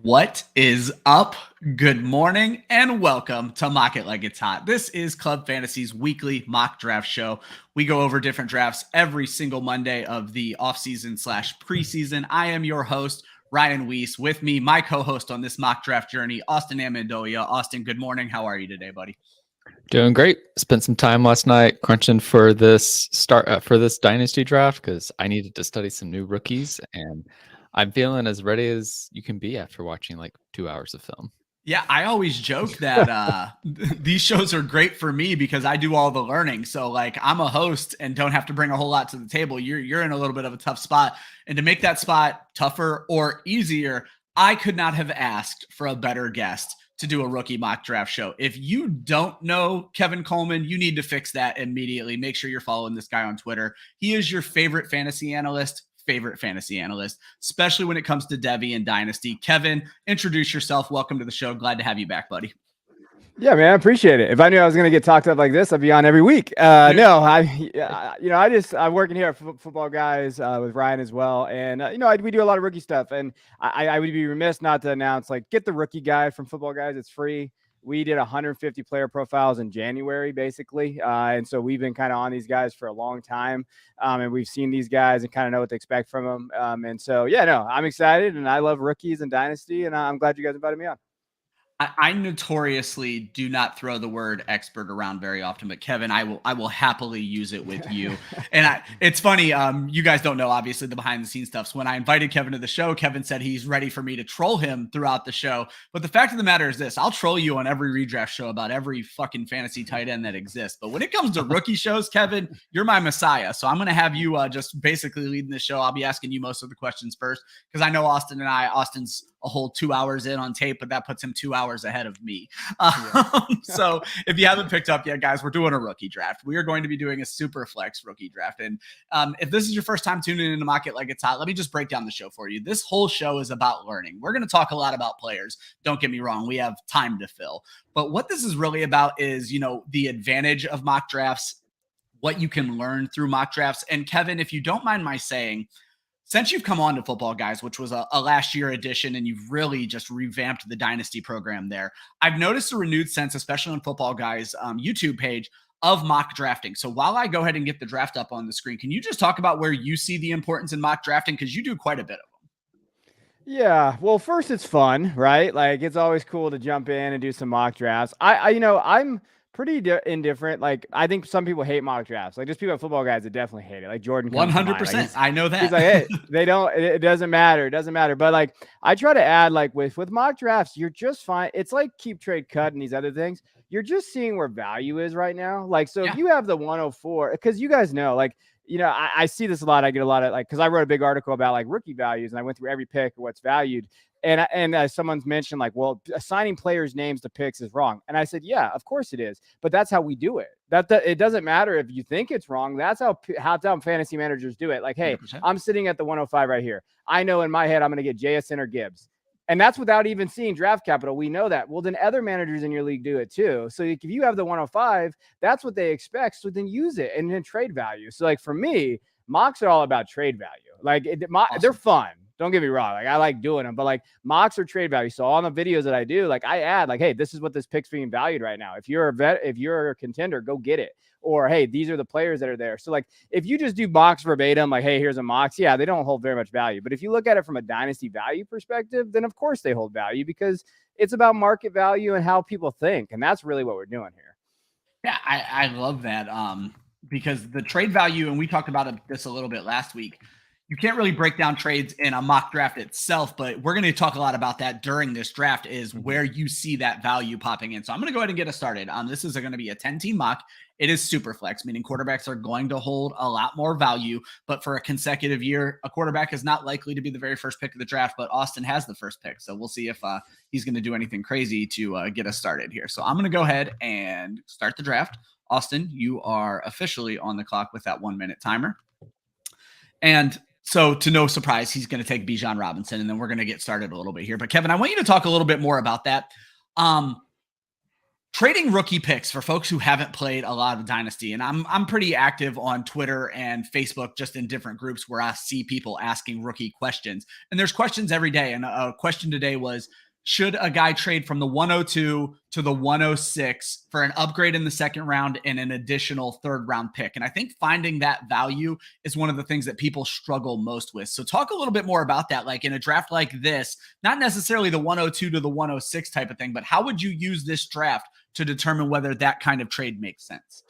What is up? Good morning and welcome to Mock It Like It's Hot. This is Club Fantasy's weekly mock draft show. We go over different drafts every single Monday of the offseason / preseason. I am your host, Ryan Weisse. With me, my co-host on this mock draft journey, Austin Amandolia. Austin, good morning. How are you today, buddy? Doing great. Spent some time last night crunching for this dynasty draft because I needed to study some new rookies, and I'm feeling as ready as you can be after watching like 2 hours of film. Yeah, I always joke that these shows are great for me because I do all the learning. So like I'm a host and don't have to bring a whole lot to the table. You're in a little bit of a tough spot. And to make that spot tougher or easier, I could not have asked for a better guest to do a rookie mock draft show. If you don't know Kevin Coleman, you need to fix that immediately. Make sure you're following this guy on Twitter. He is your favorite fantasy analyst, especially when it comes to Devy and Dynasty. Kevin, introduce yourself. Welcome to the show. Glad to have you back, buddy. Yeah, man, I appreciate it. If I knew I was going to get talked up like this, I'd be on every week. I'm working here at FootballGuys with Ryan as well. And, we do a lot of rookie stuff. And I would be remiss not to announce, get the rookie guide from FootballGuys. It's free. We did 150 player profiles in January, basically. And so we've been kind of on these guys for a long time. And we've seen these guys and kind of know what to expect from them. I'm excited and I love rookies and Dynasty. And I'm glad you guys invited me on. I notoriously do not throw the word expert around very often, but Kevin, I will happily use it with you. And it's funny. You guys don't know, obviously, the behind the scenes stuff. So when I invited Kevin to the show, Kevin said he's ready for me to troll him throughout the show. But the fact of the matter is this: I'll troll you on every redraft show about every fucking fantasy tight end that exists. But when it comes to rookie shows, Kevin, you're my messiah. So I'm going to have you just basically leading the show. I'll be asking you most of the questions first because I know Austin's a whole 2 hours in on tape, but that puts him 2 hours ahead of me. So if you haven't picked up yet, guys, we're doing a rookie draft. We are going to be doing a Superflex rookie draft. And if this is your first time tuning in to Mock It Like It's Hot, let me just break down the show for you. This whole show is about learning. We're going to talk a lot about players. Don't get me wrong. We have time to fill. But what this is really about is, the advantage of mock drafts, what you can learn through mock drafts. And Kevin, if you don't mind my saying, since you've come on to FootballGuys, which was a last year edition, and you've really just revamped the Dynasty program there, I've noticed a renewed sense, especially on FootballGuys YouTube page, of mock drafting. So while I go ahead and get the draft up on the screen, can you just talk about where you see the importance in mock drafting? Because you do quite a bit of them. Yeah, well, first it's fun, right? Like it's always cool to jump in and do some mock drafts. I'm pretty indifferent. I think some people hate mock drafts. Just people at FootballGuys that definitely hate it. Like Jordan. 100%. I know that. He's like, hey, they don't. It doesn't matter. It doesn't matter. But I try to add with mock drafts, you're just fine. It's like keep, trade, cut, and these other things. You're just seeing where value is right now. If you have the 104, because you guys know, I see this a lot. I get a lot of because I wrote a big article about rookie values, and I went through every pick, what's valued. And someone's mentioned assigning players' names to picks is wrong. And I said, yeah, of course it is. But that's how we do it. It doesn't matter if you think it's wrong. That's how fantasy managers do it. Hey, 100%. I'm sitting at the 105 right here. I know in my head I'm going to get JSN or Gibbs. And that's without even seeing draft capital. We know that. Well, then other managers in your league do it too. So if you have the 105, that's what they expect. So then use it and then trade value. So for me, mocks are all about trade value. Awesome. They're fun. Don't get me wrong. I like doing them, but mocks are trade value. So on the videos that I do, I add hey, this is what this pick's being valued right now. If you're a vet, if you're a contender, go get it. Or, hey, these are the players that are there. So if you just do mocks verbatim, hey, here's a mocks. Yeah, they don't hold very much value. But if you look at it from a dynasty value perspective, then of course they hold value because it's about market value and how people think. And that's really what we're doing here. Yeah, I love that. Because the trade value, and we talked about this a little bit last week, you can't really break down trades in a mock draft itself, but we're going to talk a lot about that during this draft is where you see that value popping in. So I'm going to go ahead and get us started. This is going to be a 10-team mock. It is super flex, meaning quarterbacks are going to hold a lot more value, but for a consecutive year, a quarterback is not likely to be the very first pick of the draft, but Austin has the first pick. So we'll see if he's going to do anything crazy to get us started here. So I'm going to go ahead and start the draft. Austin, you are officially on the clock with that 1 minute timer. And so to no surprise, he's going to take Bijan Robinson, and then we're going to get started a little bit here. But Kevin, I want you to talk a little bit more about that. trading rookie picks for folks who haven't played a lot of Dynasty. And I'm pretty active on Twitter and Facebook, just in different groups where I see people asking rookie questions. And there's questions every day. And a question today was, should a guy trade from the 102 to the 106 for an upgrade in the second round and an additional third round pick? And I think finding that value is one of the things that people struggle most with. So talk a little bit more about that. Like in a draft like this, not necessarily the 102 to the 106 type of thing, but how would you use this draft to determine whether that kind of trade makes sense?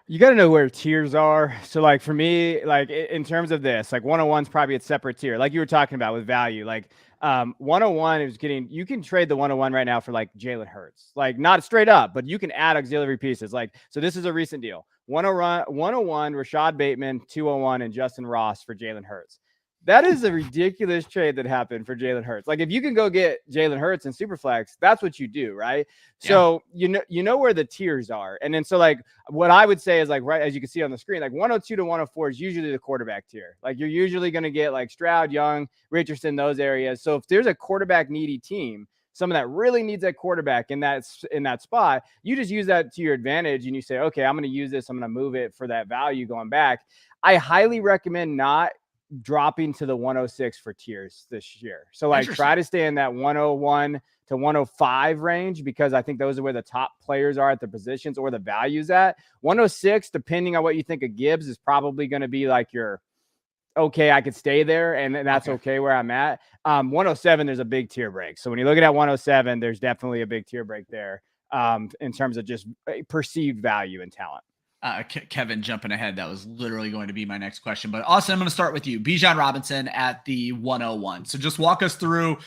You got to know where tiers are. So like for me, like in terms of this, like 101 is probably a separate tier, like you were talking about with value. Like 101 is you can trade the 101 right now for like Jalin Hurts, like not straight up, but you can add auxiliary pieces. Like, so this is a recent deal. 101, Rashad Bateman, 201, and Justin Ross for Jalin Hurts. That is a ridiculous trade that happened for Jalin Hurts. Like if you can go get Jalin Hurts in Superflex, that's what you do, right? Yeah. So you know where the tiers are. And then so like what I would say is like, right, as you can see on the screen, like 102 to 104 is usually the quarterback tier. Like you're usually going to get like Stroud, Young, Richardson, those areas. So if there's a quarterback needy team, someone that really needs that quarterback in that spot, you just use that to your advantage and you say, okay, I'm going to use this. I'm going to move it for that value going back. I highly recommend not dropping to the 106 for tiers this year. So like try to stay in that 101 to 105 range, because I think those are where the top players are at the positions or the values at. 106, depending on what you think of Gibbs, is probably going to be like your, okay, I could stay there and that's okay where I'm at. 107, there's a big tier break. So when you look at 107, there's definitely a big tier break there in terms of just perceived value and talent. Kevin jumping ahead. That was literally going to be my next question, but Austin, I'm going to start with you. Bijan Robinson at the 101. So just walk us through.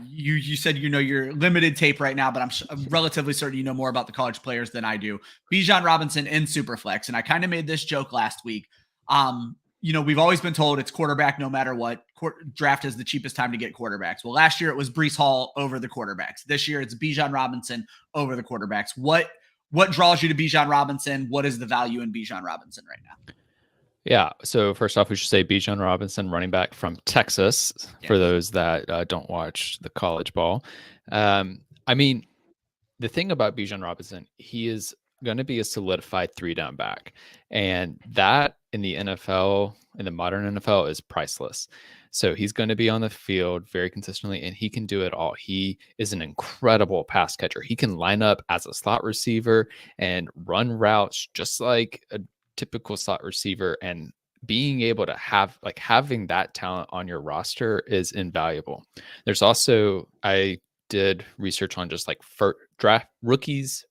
You said, you're limited tape right now, but I'm relatively certain you know more about the college players than I do. Bijan Robinson in Superflex. And I kind of made this joke last week. We've always been told it's quarterback no matter what. Draft is the cheapest time to get quarterbacks. Well, last year it was Breece Hall over the quarterbacks. This year it's Bijan Robinson over the quarterbacks. What draws you to Bijan Robinson? What is the value in Bijan Robinson right now? Yeah. So first off, we should say Bijan Robinson, running back from Texas, for those that don't watch the college ball. I mean, the thing about Bijan Robinson, he is going to be a solidified 3-down back. And that in the NFL, in the modern NFL, is priceless. So he's going to be on the field very consistently, and he can do it all. He is an incredible pass catcher. He can line up as a slot receiver and run routes just like a typical slot receiver. And being able to having that talent on your roster is invaluable. There's also, I did research on just like draft rookies,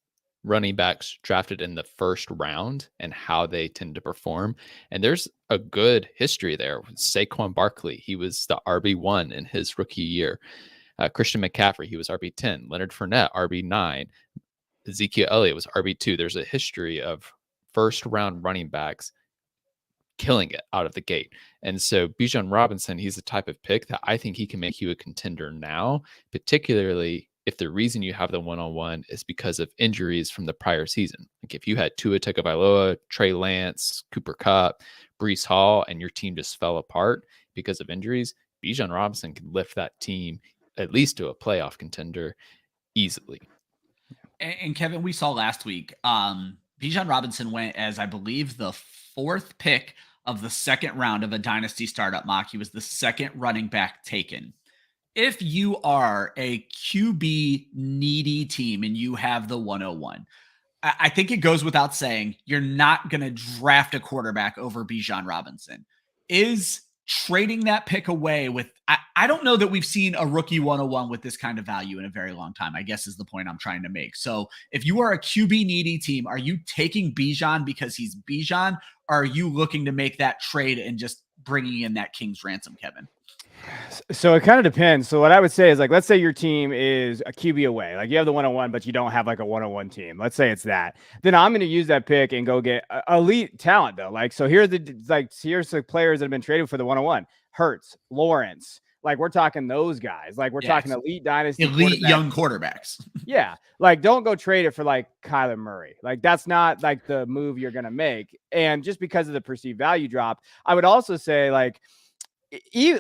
running backs drafted in the first round and how they tend to perform. And there's a good history there. Saquon Barkley, he was the RB1 in his rookie year. Christian McCaffrey, he was RB10. Leonard Fournette, RB9. Ezekiel Elliott was RB2. There's a history of first round running backs killing it out of the gate. And so Bijan Robinson, he's the type of pick that I think he can make you a contender now, particularly if the reason you have the 101 is because of injuries from the prior season. Like if you had Tua Tagovailoa, Trey Lance, Cooper Kupp, Breece Hall, and your team just fell apart because of injuries, Bijan Robinson can lift that team at least to a playoff contender easily. And Kevin, we saw last week, Bijan Robinson went as, I believe, the 4th pick of the second round of a dynasty startup mock. He was the second running back taken. If you are a QB needy team and you have the 101, I think it goes without saying you're not going to draft a quarterback over Bijan Robinson. Is trading that pick away with, I don't know that we've seen a rookie 101 with this kind of value in a very long time, I guess is the point I'm trying to make. So if you are a QB needy team, are you taking Bijan because he's Bijan? Or are you looking to make that trade and just bringing in that king's ransom, Kevin? So it kind of depends. So what I would say is, like, let's say your team is a QB away. Like you have the 101, but you don't have like a 101 team. Let's say it's that. Then I'm going to use that pick and go get elite talent though. Like, so here's the players that have been traded for the 101. Hurts, Lawrence. Like we're talking those guys. Like we're talking elite dynasty. Elite young quarterbacks. Yeah. Like don't go trade it for like Kyler Murray. Like that's not like the move you're going to make. And just because of the perceived value drop, I would also say like,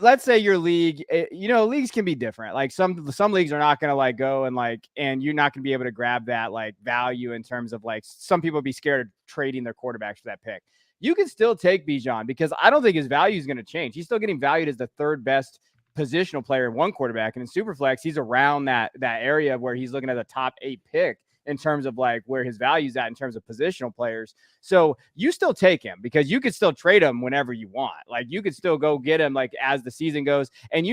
let's say your league, leagues can be different. Like some leagues are not going to like go and you're not going to be able to grab that like value in terms of like some people be scared of trading their quarterbacks for that pick. You can still take Bijan because I don't think his value is going to change. He's still getting valued as the third best positional player in one quarterback. And in Superflex, he's around that area where he's looking at the top 8 pick in terms of like where his value's at in terms of positional players. So you still take him because you could still trade him whenever you want. Like you could still go get him like as the season goes. And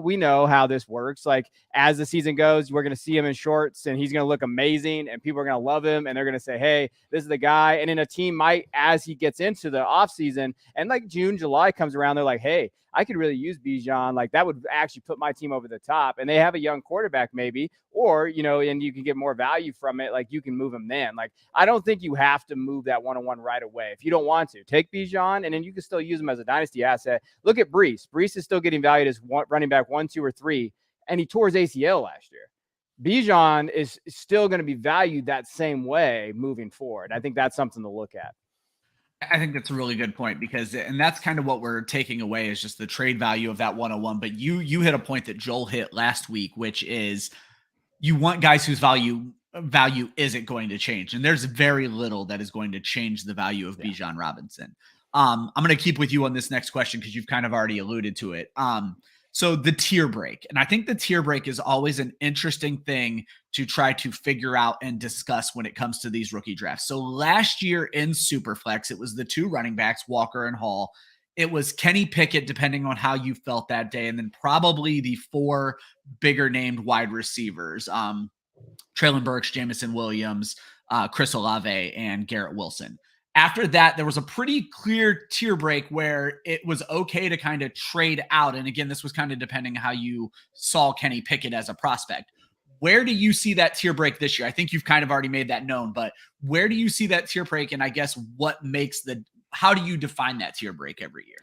we know how this works. Like as the season goes, we're going to see him in shorts and he's going to look amazing and people are going to love him and they're going to say, hey, this is the guy. And then a team might, as he gets into the offseason and like June, July comes around, they're like, hey, I could really use Bijan. Like that would actually put my team over the top. And they have a young quarterback maybe, or, and you can get more value from it. Like you can move him then. Like, I don't think you have to move that one-on-one right away. If you don't want to, take Bijan and then you can still use him as a dynasty asset. Look at Breece. Breece is still getting valued as running back 1, 2, or 3, and he tore his ACL last year. Bijan is still going to be valued that same way moving forward. I think that's something to look at. I think that's a really good point and that's kind of what we're taking away is just the trade value of that 101. But you hit a point that Joel hit last week, which is you want guys whose value isn't going to change. And there's very little that is going to change the value of Bijan Robinson. I'm going to keep with you on this next question because you've kind of already alluded to it. So the tier break, and I think the tier break is always an interesting thing to try to figure out and discuss when it comes to these rookie drafts. So last year in Superflex, it was the 2 running backs, Walker and Hall. It was Kenny Pickett, depending on how you felt that day, and then probably the 4 bigger named wide receivers, Traylon Burks, Jamison Williams, Chris Olave, and Garrett Wilson. After that, there was a pretty clear tier break where it was okay to kind of trade out. And again, this was kind of depending on how you saw Kenny Pickett as a prospect. Where do you see that tier break this year? I think you've kind of already made that known, but where do you see that tier break? And I guess how do you define that tier break every year?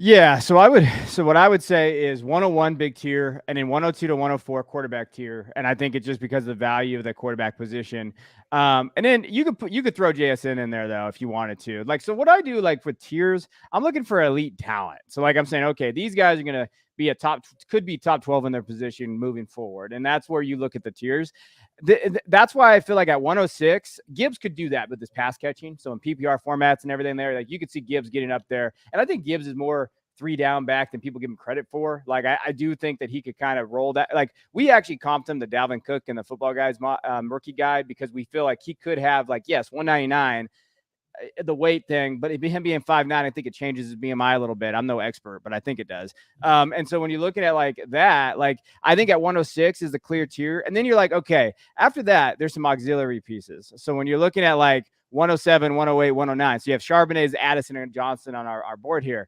Yeah, so what I would say is 101 big tier and then 102 to 104 quarterback tier. And I think it's just because of the value of the quarterback position. And then you could throw JSN in there though, if you wanted to. Like, so what I do like with tiers, I'm looking for elite talent. So like I'm saying, okay, these guys are going to be could be top 12 in their position moving forward. And that's where you look at the tiers. That's why I feel like at 106, Gibbs could do that with his pass catching. So in PPR formats and everything there, like you could see Gibbs getting up there. And I think Gibbs is more 3 down back than people give him credit for. Like I do think that he could kind of roll that. Like we actually comped him to Dalvin Cook in the Football Guys rookie guide because we feel like he could have 199, the weight thing, but him being 5'9", I think it changes his BMI a little bit. I'm no expert, but I think it does. And so when you're looking at like that, like I think at 106 is the clear tier. And then you're like, okay, after that, there's some auxiliary pieces. So when you're looking at like 107, 108, 109, so you have Charbonnet, Addison, and Johnson on our board here.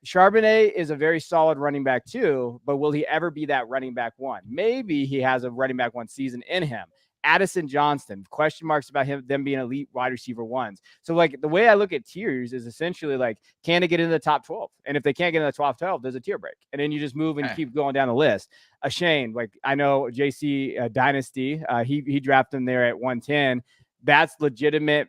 Charbonnet is a very solid running back too, but will he ever be that running back 1? Maybe he has a running back 1 season in him. Addison Johnston, question marks about them being elite wide receiver 1s. So like the way I look at tiers is essentially like, can they get into the top 12? And if they can't get into the top 12, there's a tier break. And then you just move and keep going down the list. Shane, like I know JC Dynasty, he drafted him there at 110. That's legitimate.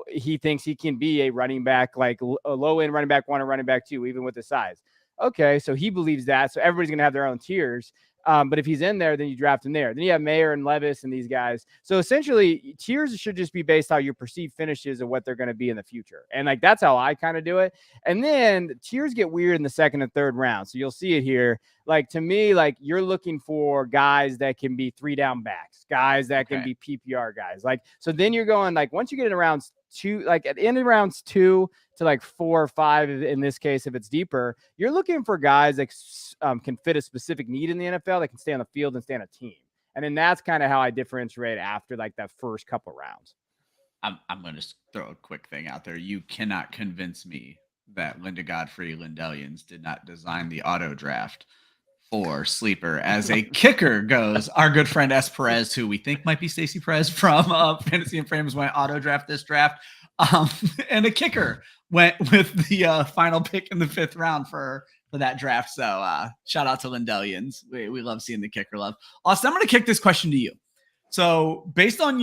He thinks he can be a running back, like a low end running back 1 or running back 2, even with the size. Okay. So he believes that. So everybody's going to have their own tiers. But if he's in there, then you draft him there. Then you have Mayer and Levis and these guys. So essentially, tiers should just be based on your perceived finishes and what they're going to be in the future. And like that's how I kind of do it. And then tiers get weird in the 2nd and 3rd round. So you'll see it here. Like to me, like you're looking for guys that can be 3 down backs, guys that can be PPR guys. Like so, then you're going like once you get in rounds 2, like at the end of rounds 2 to like 4 or 5 in this case, if it's deeper, you're looking for guys that can fit a specific need in the NFL that can stay on the field and stay on a team. And then that's kind of how I differentiate after like that first couple rounds. I'm going to throw a quick thing out there. You cannot convince me that Linda Godfrey Lindellians did not design the auto draft for Sleeper. As a kicker goes, our good friend S. Perez, who we think might be Stacey Perez from Fantasy and Frames, went auto draft this draft. And a kicker went with the final pick in the 5th round for that draft. So shout out to Lindellians. We love seeing the kicker love. Austin, I'm going to kick this question to you. So based on,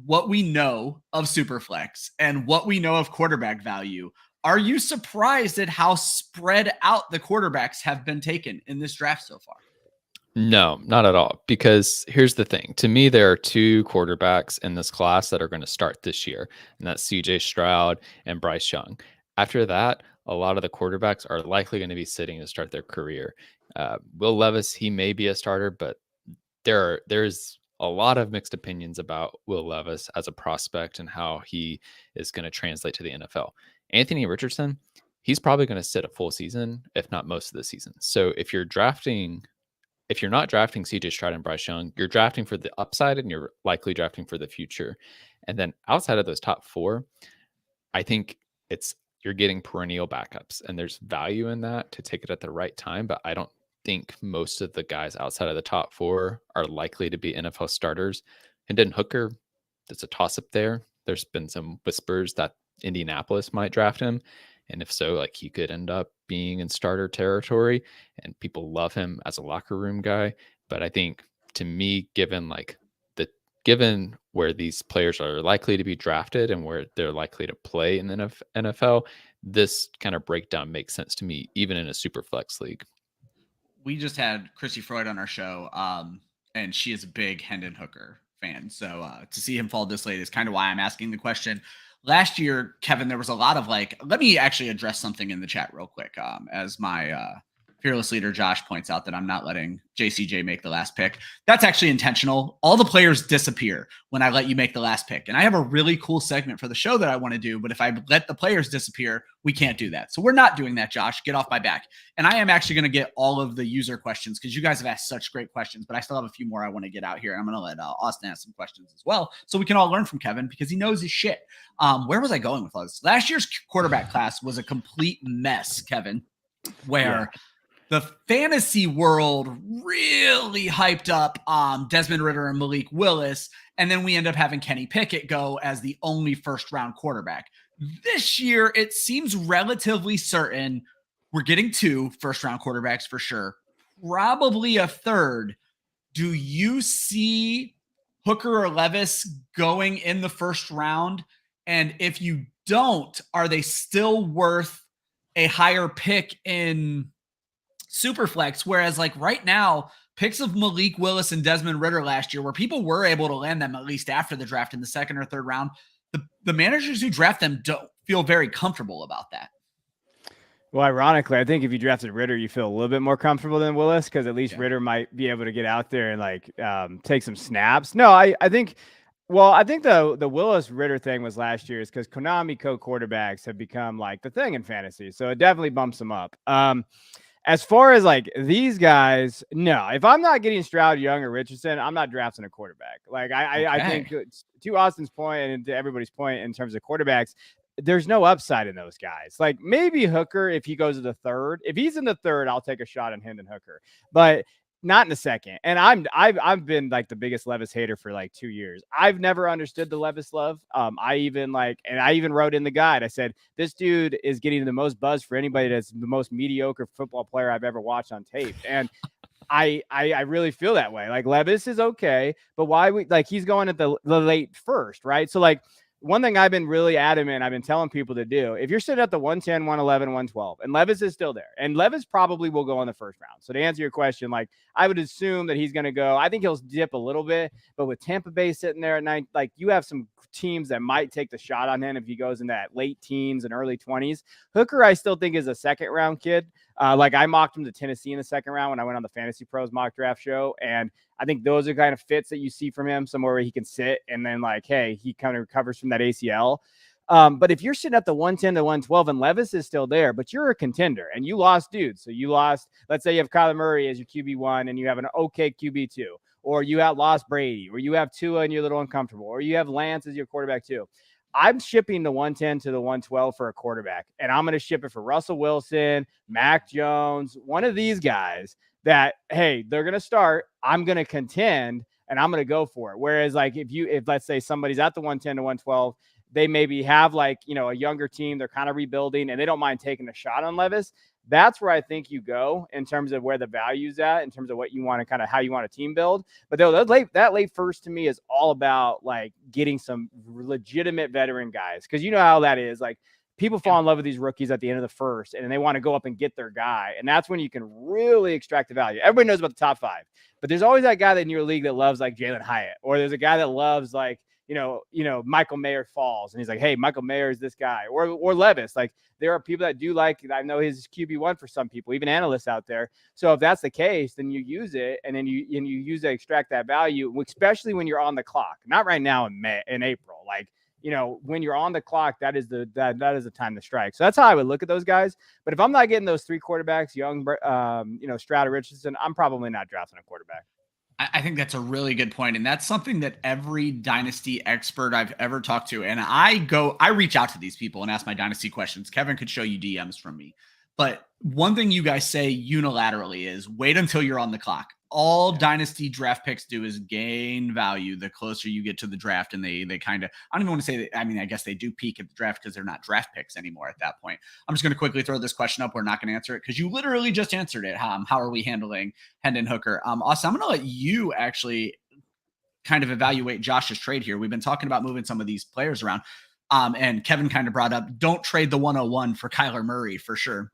what we know of Superflex and what we know of quarterback value, Are you surprised at how spread out the quarterbacks have been taken in this draft so far? No, not at all. Because here's the thing. To me, there are 2 quarterbacks in this class that are going to start this year, and that's CJ Stroud and Bryce Young. After that, a lot of the quarterbacks are likely going to be sitting to start their career. Will Levis, he may be a starter, but there's a lot of mixed opinions about Will Levis as a prospect and how he is going to translate to the NFL. Anthony Richardson, he's probably going to sit a full season, if not most of the season. So if you're not drafting CJ Stroud and Bryce Young, you're drafting for the upside and you're likely drafting for the future. And then outside of those top 4, I think you're getting perennial backups, and there's value in that to take it at the right time. But I don't think most of the guys outside of the top 4 are likely to be NFL starters. Hendon Hooker, that's a toss up there. There's been some whispers that Indianapolis might draft him. And if so, like, he could end up being in starter territory, and people love him as a locker room guy. But I think, to me, given where these players are likely to be drafted and where they're likely to play in the NFL, this kind of breakdown makes sense to me, even in a super flex league. We just had Chrissy Freud on our show, and she is a big Hendon Hooker fan. So to see him fall this late is kind of why I'm asking the question. Last year, Kevin, there was a lot of let me actually address something in the chat real quick. As my fearless leader, Josh, points out that I'm not letting JCJ make the last pick. That's actually intentional. All the players disappear when I let you make the last pick. And I have a really cool segment for the show that I want to do, but if I let the players disappear, we can't do that. So we're not doing that, Josh. Get off my back. And I am actually going to get all of the user questions because you guys have asked such great questions, but I still have a few more I want to get out here. I'm going to let Austin ask some questions as well so we can all learn from Kevin because he knows his shit. Where was I going with all this? Last year's quarterback class was a complete mess, Kevin, where the fantasy world really hyped up Desmond Ridder and Malik Willis, and then we end up having Kenny Pickett go as the only first-round quarterback. This year, it seems relatively certain we're getting 2 first-round quarterbacks for sure, probably a third. Do you see Hooker or Levis going in the first round? And if you don't, are they still worth a higher pick in Superflex? Whereas right now, picks of Malik Willis and Desmond Ridder last year, where people were able to land them at least after the draft in the second or third round, the managers who draft them don't feel very comfortable about that. Well, ironically, I think if you drafted Ridder, you feel a little bit more comfortable than Willis because at least Ridder might be able to get out there and take some snaps. No, I think the Willis Ridder thing was last year's because Konami co-quarterbacks have become the thing in fantasy. So it definitely bumps them up. As far as these guys, no, if I'm not getting Stroud, Young, or Richardson, I'm not drafting a quarterback. I think to Austin's point and to everybody's point in terms of quarterbacks, there's no upside in those guys. Maybe Hooker, if he goes to the third, if he's in the third, I'll take a shot on Hendon Hooker, but not in the second. And I've been the biggest Levis hater for 2 years. I've never understood the Levis love. I even wrote in the guide, I said, this dude is getting the most buzz for anybody that's the most mediocre football player I've ever watched on tape. And I really feel that way. Levis is okay, but why he's going at the late first, right? So one thing I've been really adamant, I've been telling people to do, if you're sitting at the 110, 111, 112, and Levis is still there, and Levis probably will go in the first round. So to answer your question, I would assume that he's going to go, I think he'll dip a little bit, but with Tampa Bay sitting there at 9, you have some teams that might take the shot on him if he goes in that late teens and early 20s. Hooker, I still think is a second round kid. I mocked him to Tennessee in the second round when I went on the Fantasy Pros mock draft show. And I think those are kind of fits that you see from him, somewhere where he can sit and then hey, he kind of recovers from that ACL. But if you're sitting at the 110 to 112 and Levis is still there, but you're a contender and you lost dudes. So you lost, let's say you have Kyler Murray as your QB1 and you have an okay QB2, or you have lost Brady, or you have Tua and you're a little uncomfortable, or you have Lance as your quarterback too. I'm shipping the 110 to the 112 for a quarterback, and I'm going to ship it for Russell Wilson, Mac Jones, one of these guys that, hey, they're going to start. I'm going to contend, and I'm going to go for it. Whereas, if let's say somebody's at the 110 to 112, they maybe have a younger team, they're kind of rebuilding, and they don't mind taking a shot on Levis. That's where I think you go in terms of where the value's at, in terms of what you want to how you want a team build. But though that late first to me is all about getting some legitimate veteran guys. Cause you know how that is. people fall in love with these rookies at the end of the first, and they want to go up and get their guy. And that's when you can really extract the value. Everybody knows about the top 5, but there's always that guy that in your league that loves like Jalin Hyatt, or there's a guy that loves like, Michael Mayer falls, and he's like, hey, Michael Mayer is this guy, or Levis. Like, there are people that do like, I know his QB1 for some people, even analysts out there. So if that's the case, then you use it, and then you use it to extract that value, especially when you're on the clock. Not right now in April. Like, when you're on the clock, that is the time to strike. So that's how I would look at those guys. But if I'm not getting those 3 quarterbacks, Young, Stroud or Richardson, I'm probably not drafting a quarterback. I think that's a really good point. And that's something that every dynasty expert I've ever talked to, and I reach out to these people and ask my dynasty questions. Kevin could show you DMs from me. But one thing you guys say unilaterally is wait until you're on the clock. All dynasty draft picks do is gain value the closer you get to the draft. And they kind of, I don't even want to say that. I mean, I guess they do peak at the draft because they're not draft picks anymore at that point. I'm just going to quickly throw this question up. We're not going to answer it because you literally just answered it. How are we handling Hendon Hooker? Austin, I'm going to let you actually kind of evaluate Josh's trade here. We've been talking about moving some of these players around. And Kevin kind of brought up, don't trade the 101 for Kyler Murray for sure.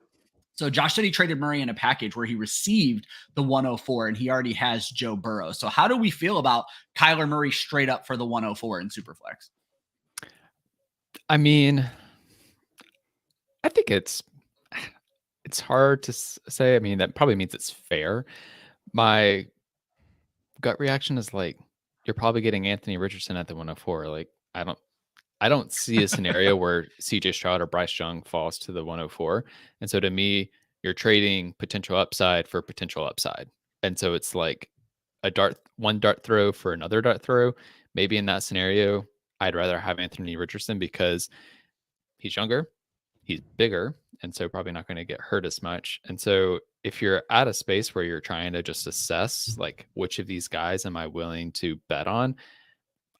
So Josh said he traded Murray in a package where he received the 104 and he already has Joe Burrow. So how do we feel about Kyler Murray straight up for the 104 in Superflex? I mean, I think it's hard to say. I mean, that probably means it's fair. My gut reaction is like, you're probably getting Anthony Richardson at the 104. Like, I don't see a scenario where CJ Stroud or Bryce Young falls to the 104. And so to me, you're trading potential upside for potential upside. And so it's like one dart throw for another dart throw. Maybe in that scenario, I'd rather have Anthony Richardson because he's younger, he's bigger, and so probably not going to get hurt as much. And so if you're at a space where you're trying to just assess like which of these guys am I willing to bet on,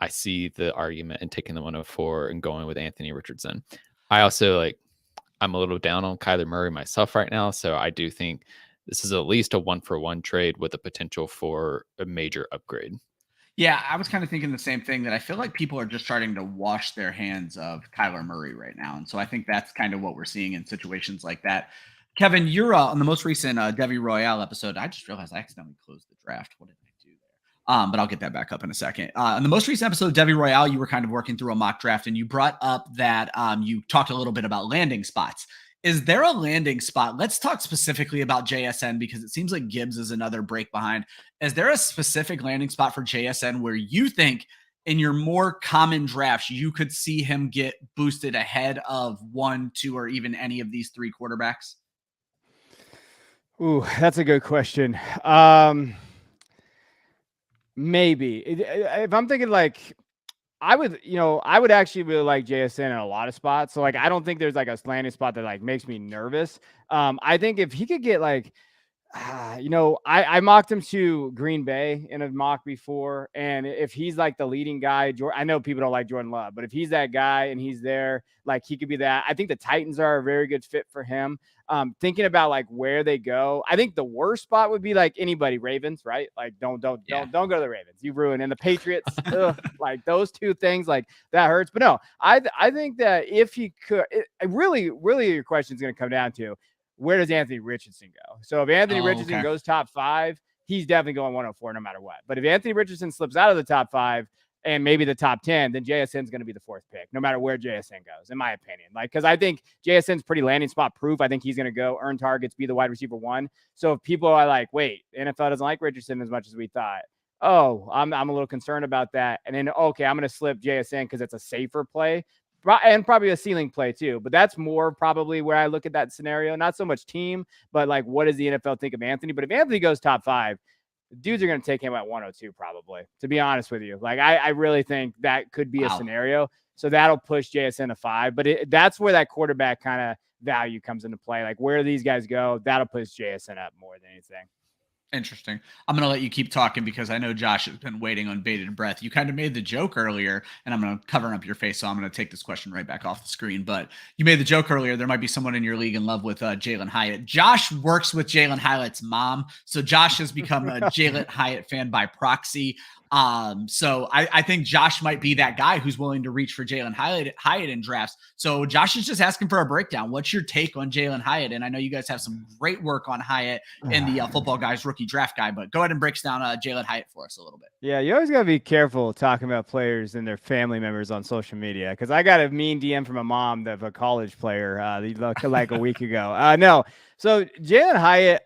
I see the argument in taking the 104 and going with Anthony Richardson. I also I'm a little down on Kyler Murray myself right now. So I do think this is at least a 1-for-1 trade with a potential for a major upgrade. Yeah, I was kind of thinking the same thing, that I feel like people are just starting to wash their hands of Kyler Murray right now. And so I think that's kind of what we're seeing in situations like that. Kevin, you're on the most recent Devy Royale episode. I just realized I accidentally closed the draft. What did I do there? But I'll get that back up in a second. In the most recent episode of Devy Royale, you were kind of working through a mock draft, and you brought up that you talked a little bit about landing spots. Is there a landing spot? Let's talk specifically about JSN, because it seems like Gibbs is another break behind. Is there a specific landing spot for JSN where you think in your more common drafts, you could see him get boosted ahead of 1, 2, or even any of these 3 quarterbacks? Ooh, that's a good question. Maybe if I'm thinking I would actually really like JSN in a lot of spots. So I don't think there's a landing spot that makes me nervous. I think if he could get I mocked him to Green Bay in a mock before. And if he's the leading guy, I know people don't like Jordan Love, but if he's that guy and he's there, he could be that. I think the Titans are a very good fit for him. Thinking about where they go, I think the worst spot would be anybody, Ravens, right? Don't go to the Ravens. You ruined. And the Patriots, those two things, that hurts. But no, I think that if he could, really your question is going to come down to, where does Anthony Richardson go? So if Anthony Richardson goes top 5, he's definitely going 104 no matter what. But if Anthony Richardson slips out of the top 5 and maybe the top 10, then JSN is going to be the 4th pick, no matter where JSN goes, in my opinion. Because I think JSN's pretty landing spot proof. I think he's going to go earn targets, be the wide receiver 1. So if people are wait, the NFL doesn't like Richardson as much as we thought. Oh, I'm a little concerned about that. And then, okay, I'm going to slip JSN because it's a safer play. And probably a ceiling play too, but that's more probably where I look at that scenario. Not so much team, but what does the NFL think of Anthony? But if Anthony goes top 5, dudes are going to take him at 102 probably, to be honest with you. I really think that could be a scenario. So that'll push JSN to 5, but that's where that quarterback kind of value comes into play. Where do these guys go? That'll push JSN up more than anything. Interesting. I'm going to let you keep talking because I know Josh has been waiting on bated breath. You kind of made the joke earlier, and I'm going to cover up your face, so I'm going to take this question right back off the screen. But you made the joke earlier. There might be someone in your league in love with Jalin Hyatt. Josh works with Jalin Hyatt's mom, so Josh has become a Jalin Hyatt fan by proxy. So I think Josh might be that guy who's willing to reach for Jalin Hyatt in drafts. So Josh is just asking for a breakdown. What's your take on Jalin Hyatt? And I know you guys have some great work on Hyatt in the Football Guys rookie draft guide, but go ahead and break down Jalin Hyatt for us a little bit. Yeah, you always got to be careful talking about players and their family members on social media, because I got a mean DM from a mom of a college player like a week ago. No, so Jalin Hyatt,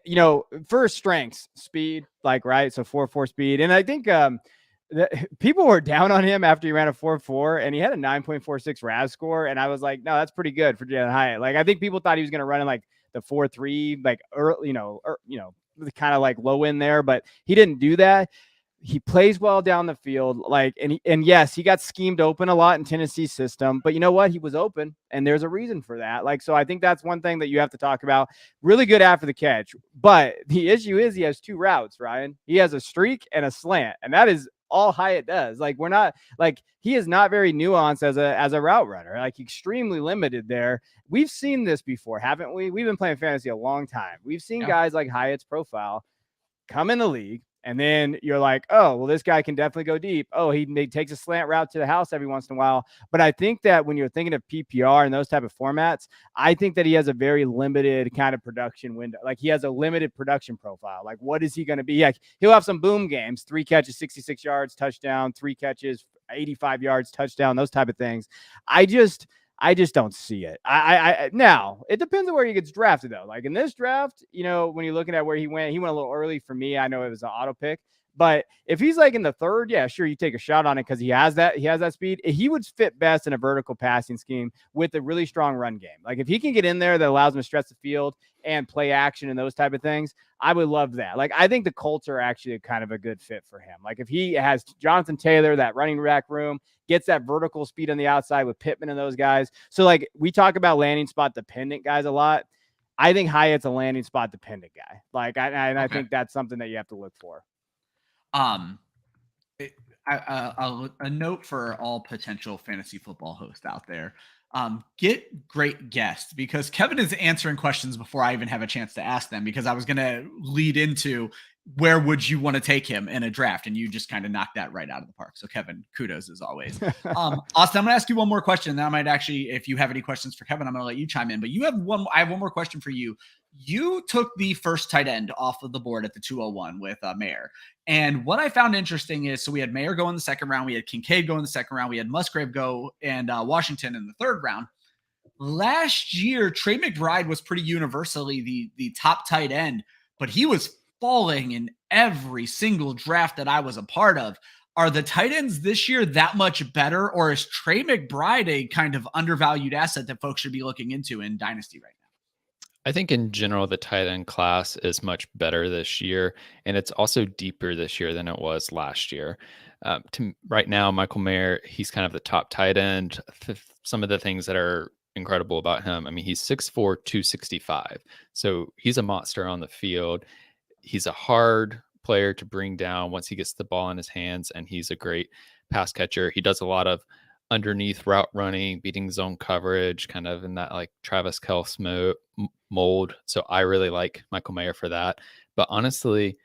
first strengths, speed, right? So 4.4 speed. And I think people were down on him after he ran a 4.4 and he had a 9.46 RAS score. And I was like, no, that's pretty good for Jalin Hyatt. I think people thought he was going to run in the 4.3, early, kind of low in there, but he didn't do that. He plays well down the field, and yes, he got schemed open a lot in Tennessee's system, but you know what? He was open, and there's a reason for that. So I think that's one thing that you have to talk about. Really good after the catch, but the issue is he has two routes, Ryan. He has a streak and a slant, and that is all Hyatt does. We're not he is not very nuanced as a route runner, extremely limited there. We've seen this before, haven't we? We've been playing fantasy a long time. We've seen guys like Hyatt's profile come in the league, and then you're like, oh, well, this guy can definitely go deep. Oh, he takes a slant route to the house every once in a while. But I think that when you're thinking of PPR and those type of formats, I think that he has a very limited kind of production window. He has a limited production profile. What is he going to be? He'll have some boom games, 3 catches, 66 yards, touchdown, 3 catches, 85 yards, touchdown, those type of things. I just don't see it. Now it depends on where he gets drafted though. In this draft, when you're looking at where he went a little early for me. I know it was an auto pick, but if he's in the 3rd, yeah, sure, you take a shot on it because he has that speed. He would fit best in a vertical passing scheme with a really strong run game. If he can get in there that allows him to stretch the field and play action and those type of things, I would love that. I think the Colts are actually kind of a good fit for him. If he has Jonathan Taylor, that running back room, gets that vertical speed on the outside with Pittman and those guys. So we talk about landing spot dependent guys a lot. I think Hyatt's a landing spot dependent guy. I think that's something that you have to look for. A note for all potential fantasy football hosts out there. Get great guests, because Kevin is answering questions before I even have a chance to ask them, because I was going to lead into where would you want to take him in a draft, and you just kind of knocked that right out of the park. So Kevin, kudos as always. Austin, I'm going to ask you one more question, and then I might actually, if you have any questions for Kevin, I'm going to let you chime in, but I have one more question for you. You took the first tight end off of the board at the 201 with Mayer. And what I found interesting is, so we had Mayer go in the 2nd round, we had Kincaid go in the 2nd round, we had Musgrave go, and Washington in the 3rd round. Last year, Trey McBride was pretty universally the top tight end, but he was falling in every single draft that I was a part of. Are the tight ends this year that much better, or is Trey McBride a kind of undervalued asset that folks should be looking into in Dynasty right now? I think in general, the tight end class is much better this year, and it's also deeper this year than it was last year. Right now, Michael Mayer, he's kind of the top tight end. Some of the things that are incredible about him, I mean, he's 6'4", 265. So he's a monster on the field. He's a hard player to bring down once he gets the ball in his hands, and he's a great pass catcher. He does a lot of underneath route running, beating zone coverage, kind of in that Travis Kelce mold. So I really like Michael Mayer for that. But honestly,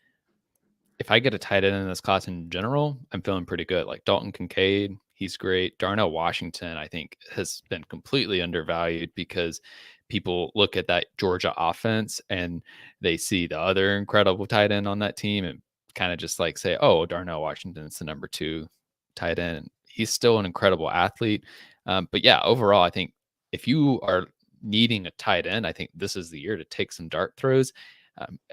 if I get a tight end in this class in general, I'm feeling pretty good. Dalton Kincaid, he's great. Darnell Washington, I think, has been completely undervalued because people look at that Georgia offense and they see the other incredible tight end on that team and kind of just say, oh, Darnell Washington's the number 2 tight end. He's still an incredible athlete. But yeah, overall, I think if you are needing a tight end, I think this is the year to take some dart throws.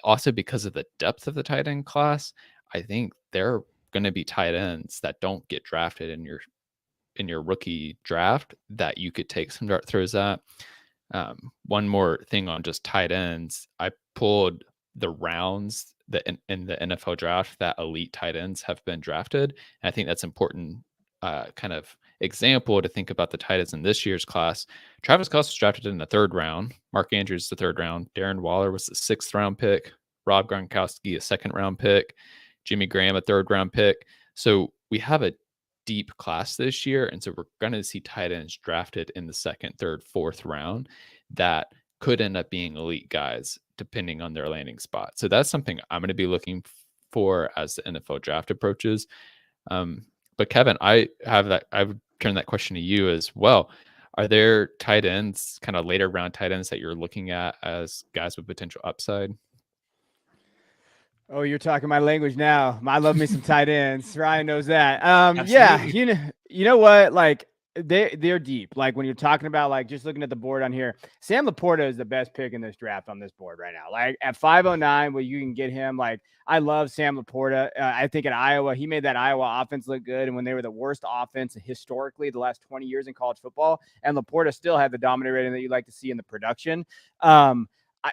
Also, because of the depth of the tight end class, I think there are going to be tight ends that don't get drafted in your rookie draft that you could take some dart throws at. One more thing on just tight ends. I pulled the rounds that in the NFL draft that elite tight ends have been drafted. And I think that's important kind of example to think about the tight ends in this year's class. Travis Kelce was drafted in the 3rd round. Mark Andrews, the 3rd round. Darren Waller was the 6th round pick. Rob Gronkowski, a 2nd round pick. Jimmy Graham, a 3rd round pick. So we have a deep class this year. And so we're going to see tight ends drafted in the 2nd, 3rd, 4th round that could end up being elite guys depending on their landing spot. So that's something I'm going to be looking for as the NFL draft approaches. But Kevin, I would turn that question to you as well. Are there tight ends, kind of later round tight ends that you're looking at as guys with potential upside? Oh, you're talking my language now. I love me some tight ends. Ryan knows that. Yeah, Absolutely. you know what? Like they're deep. Like when you're talking about like just looking at the board on here, Sam Laporta is the best pick in this draft on this board right now. Like at 509, where you can get him. Like I love Sam Laporta. I think at Iowa, he made that Iowa offense look good, and when they were the worst offense historically the last 20 years in college football, and Laporta still had the dominant rating that you like to see in the production.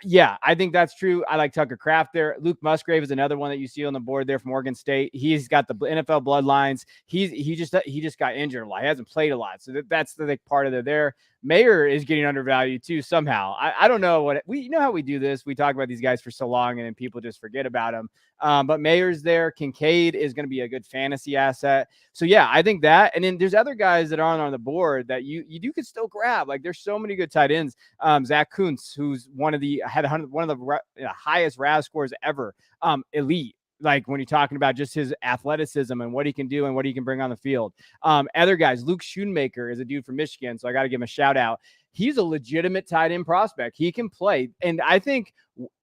Yeah, I think that's true. I like Tucker Kraft there. Luke Musgrave is another one that you see on the board there from Oregon State. He's got the NFL bloodlines. He just got injured a lot. He hasn't played a lot, so that's the part of it there. Mayer is getting undervalued too somehow. I don't know what you know how we do this. We talk about these guys for so long, and then people just forget about them. But Mayer's there. Kincaid is going to be a good fantasy asset. So yeah, I think that. And then there's other guys that aren't on the board that you could still grab. Like there's so many good tight ends. Zach Kuntz, who's one of the highest RAS scores ever. Elite. Like when you're talking about just his athleticism and what he can do and what he can bring on the field. Other guys, Luke Schoonmaker is a dude from Michigan, so I got to give him a shout out. He's a legitimate tight end prospect. He can play. And I think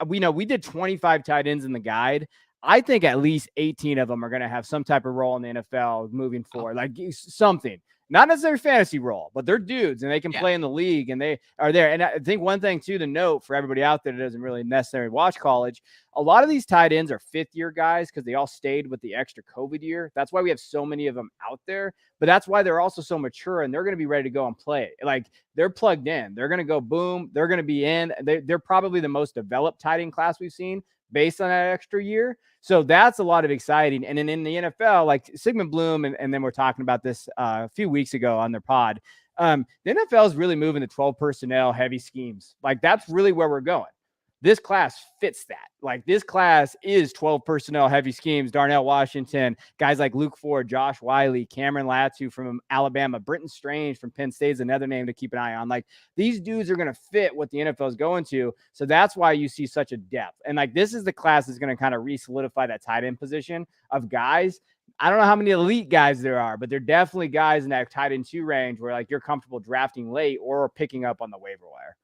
we did 25 tight ends in the guide. I think at least 18 of them are going to have some type of role in the NFL moving forward, like something. Not necessarily fantasy role, but they're dudes and they can play in the league and they are there. And I think one thing too to note for everybody out there that doesn't really necessarily watch college, a lot of these tight ends are fifth-year guys because they all stayed with the extra COVID year. That's why we have so many of them out there. But that's why they're also so mature and they're going to be ready to go and play. Like they're plugged in. They're going to go boom. They're going to be in. They're probably the most developed tight end class we've seen based on that extra year. So that's a lot of exciting. And then in the NFL, like Sigmund Bloom, and then we're talking about this a few weeks ago on their pod. The NFL is really moving to 12 personnel heavy schemes. Like that's really where we're going. This class fits that. Like this class is 12 personnel heavy schemes. Darnell Washington, guys like Luke Ford, Josh Wiley, Cameron Latu from Alabama, Britton Strange from Penn State is another name to keep an eye on. Like these dudes are going to fit what the NFL is going to. So that's why you see such a depth. And like this is the class that's going to kind of re-solidify that tight end position of guys. I don't know how many elite guys there are, but they're definitely guys in that tight end 2 range where like you're comfortable drafting late or picking up on the waiver wire.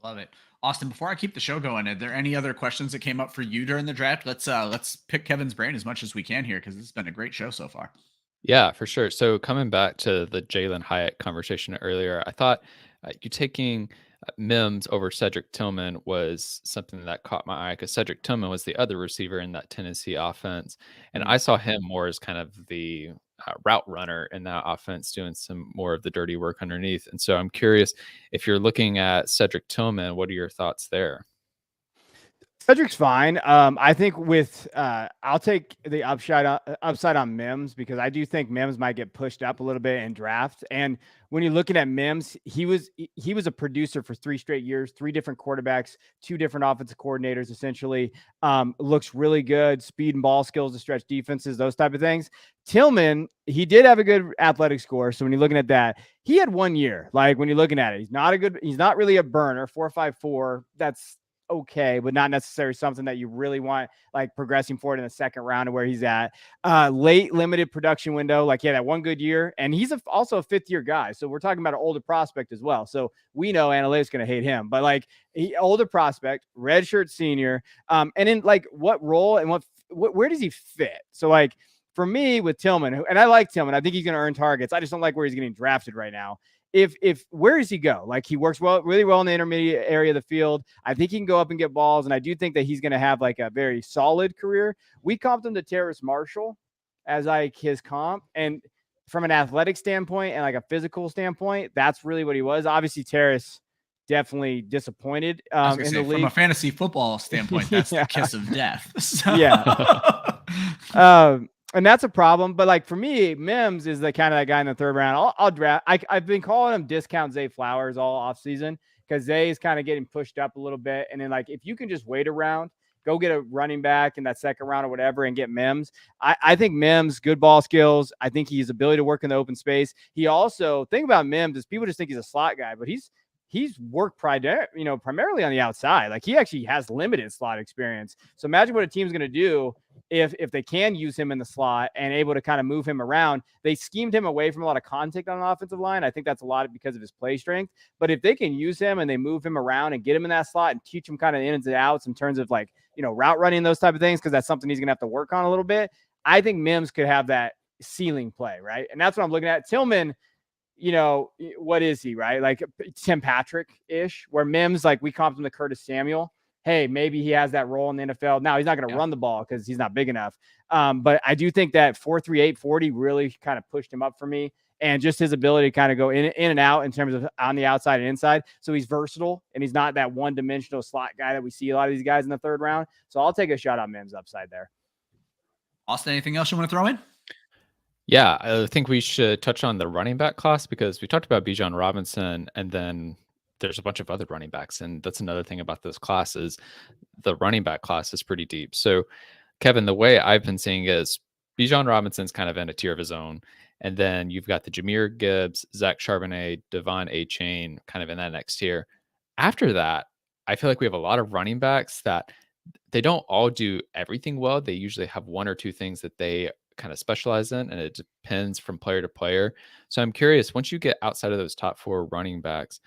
I love it. Austin, before I keep the show going, are there any other questions that came up for you during the draft? Let's pick Kevin's brain as much as we can here because this has been a great show so far. Yeah, for sure. So coming back to the Jalin Hyatt conversation earlier, I thought you taking Mims over Cedric Tillman was something that caught my eye because Cedric Tillman was the other receiver in that Tennessee offense. And I saw him more as kind of the route runner in that offense, doing some more of the dirty work underneath. And so I'm curious if you're looking at Cedric Tillman, what are your thoughts there? Cedric's fine. I think with I'll take the upside on Mims because I do think Mims might get pushed up a little bit in draft. And when you're looking at Mims, he was a producer for 3 straight years, 3 different quarterbacks, 2 different offensive coordinators, essentially. Looks really good, speed and ball skills to stretch defenses, those type of things. Tillman, he did have a good athletic score. So when you're looking at that, he had 1 year. Like when you're looking at it, he's not really a burner. 4.54. That's okay, but not necessarily something that you really want like progressing forward in the second round of where he's at. Late limited production window, like that 1 good year, and he's also a 5th-year guy. So we're talking about an older prospect as well. So we know analytics going to hate him, but like older prospect, redshirt senior, and in like what role and where does he fit? So like for me with Tillman, and I like Tillman, I think he's going to earn targets. I just don't like where he's getting drafted right now. If where does he go? Like he works really well in the intermediate area of the field. I think he can go up and get balls, and I do think that he's going to have like a very solid career. We comped him to Terrace Marshall as like his comp, and from an athletic standpoint and like a physical standpoint, that's really what he was. Obviously, Terrace definitely disappointed in the league. From a fantasy football standpoint, that's the kiss of death. So. Yeah. And that's a problem. But like for me, Mims is the kind of that guy in the 3rd round. I'll draft. I've been calling him discount Zay Flowers all offseason because Zay is kind of getting pushed up a little bit. And then like if you can just wait around, go get a running back in that 2nd round or whatever and get Mims. I think Mims, good ball skills. I think he's ability to work in the open space. He also, thing about Mims is people just think he's a slot guy, but he's he's worked primarily on the outside. Like he actually has limited slot experience. So imagine what a team's going to do if they can use him in the slot and able to kind of move him around. They schemed him away from a lot of contact on the offensive line. I think that's a lot because of his play strength. But if they can use him and they move him around and get him in that slot and teach him kind of ins and outs in terms of like, route running, those type of things, because that's something he's going to have to work on a little bit. I think Mims could have that ceiling play, right? And that's what I'm looking at. Tillman, what is he, right? Like Tim Patrick-ish, where Mims, like we comped him to Curtis Samuel. Hey, maybe he has that role in the NFL. Now, he's not going to run the ball because he's not big enough. But I do think that 4.38 40 really kind of pushed him up for me. And just his ability to kind of go in and out in terms of on the outside and inside. So he's versatile, and he's not that one-dimensional slot guy that we see a lot of these guys in the third round. So I'll take a shot on Mims upside there. Austin, anything else you want to throw in? Yeah, I think we should touch on the running back class because we talked about Bijan Robinson, and then there's a bunch of other running backs. And that's another thing about this class is the running back class is pretty deep. So, Kevin, the way I've been seeing is Bijan Robinson's kind of in a tier of his own. And then you've got the Jahmyr Gibbs, Zach Charbonnet, Devon A-Chain kind of in that next tier. After that, I feel like we have a lot of running backs that they don't all do everything well. They usually have one or two things that they kind of specialize in, and it depends from player to player. So I'm curious, once you get outside of those top four running backs,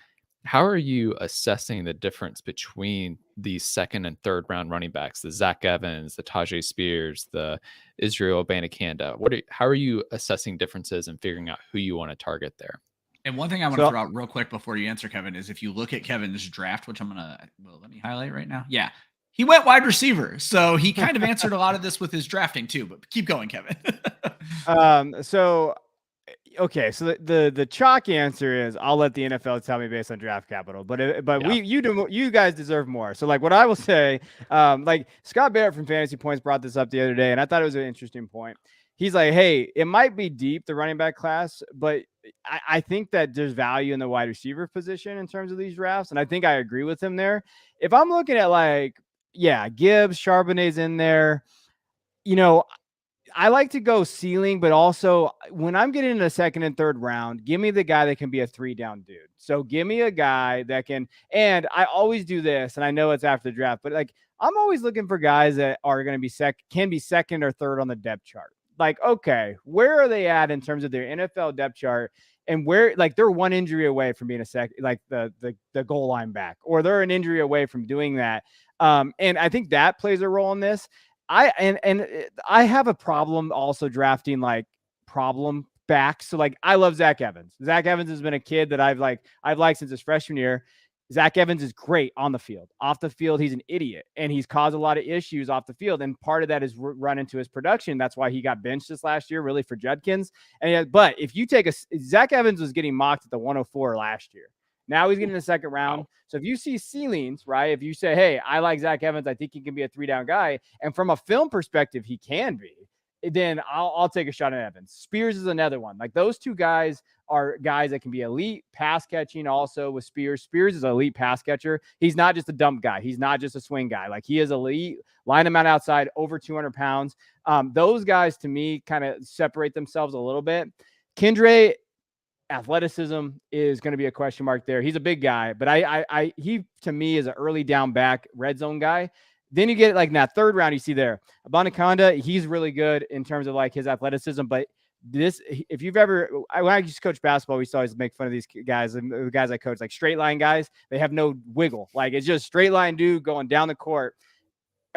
how are you assessing the difference between the second and third round running backs, the Zach Evans, the Tajay Spears, the Israel Abanikanda? How are you assessing differences and figuring out who you want to target there? And one thing I want to throw out real quick before you answer, Kevin, is if you look at Kevin's draft, which let me highlight right now. Yeah. He went wide receiver. So he kind of answered a lot of this with his drafting too, but keep going, Kevin. So the chalk answer is I'll let the NFL tell me based on draft capital, but you guys deserve more. So like what I will say, like Scott Barrett from Fantasy Points brought this up the other day, and I thought it was an interesting point. He's like, hey, it might be deep, the running back class, but I think that there's value in the wide receiver position in terms of these drafts. And I think I agree with him there. If I'm looking at Gibbs, Charbonnet's in there, I like to go ceiling, but also when I'm getting in the second and third round, give me the guy that can be a 3-down dude. So give me a guy that can, and I always do this, and I know it's after the draft, but like I'm always looking for guys that are going to be can be second or third on the depth chart. Like, okay, where are they at in terms of their NFL depth chart? And where, like, they're one injury away from being the goal line back, or they're an injury away from doing that. And I think that plays a role in this. I have a problem also drafting like problem backs. So like I love Zach Evans. Zach Evans has been a kid that I've liked since his freshman year. Zach Evans is great on the field. Off the field, he's an idiot, and he's caused a lot of issues off the field. And part of that is run into his production. That's why he got benched this last year, really, for Judkins. But if you take Zach Evans was getting mocked at the 104 last year. Now he's getting the second round. So if you see ceilings, right? If you say, hey, I like Zach Evans, I think he can be a 3-down guy. And from a film perspective, he can be. Then I'll take a shot at Evans. Spears is another one. Like those two guys are guys that can be elite pass catching also with Spears. Spears is an elite pass catcher. He's not just a dump guy. He's not just a swing guy. Like he is elite. Line him out outside, over 200 pounds. Those guys to me kind of separate themselves a little bit. Kendre, athleticism is going to be a question mark there. He's a big guy, but he to me is an early down back red zone guy. Then you get like in that third round, you see there Abanikanda, he's really good in terms of like his athleticism. But this, if you've ever, when I used to coach basketball, we used to always make fun of these guys, and the guys I coach, like straight line guys, they have no wiggle. Like it's just straight line dude going down the court.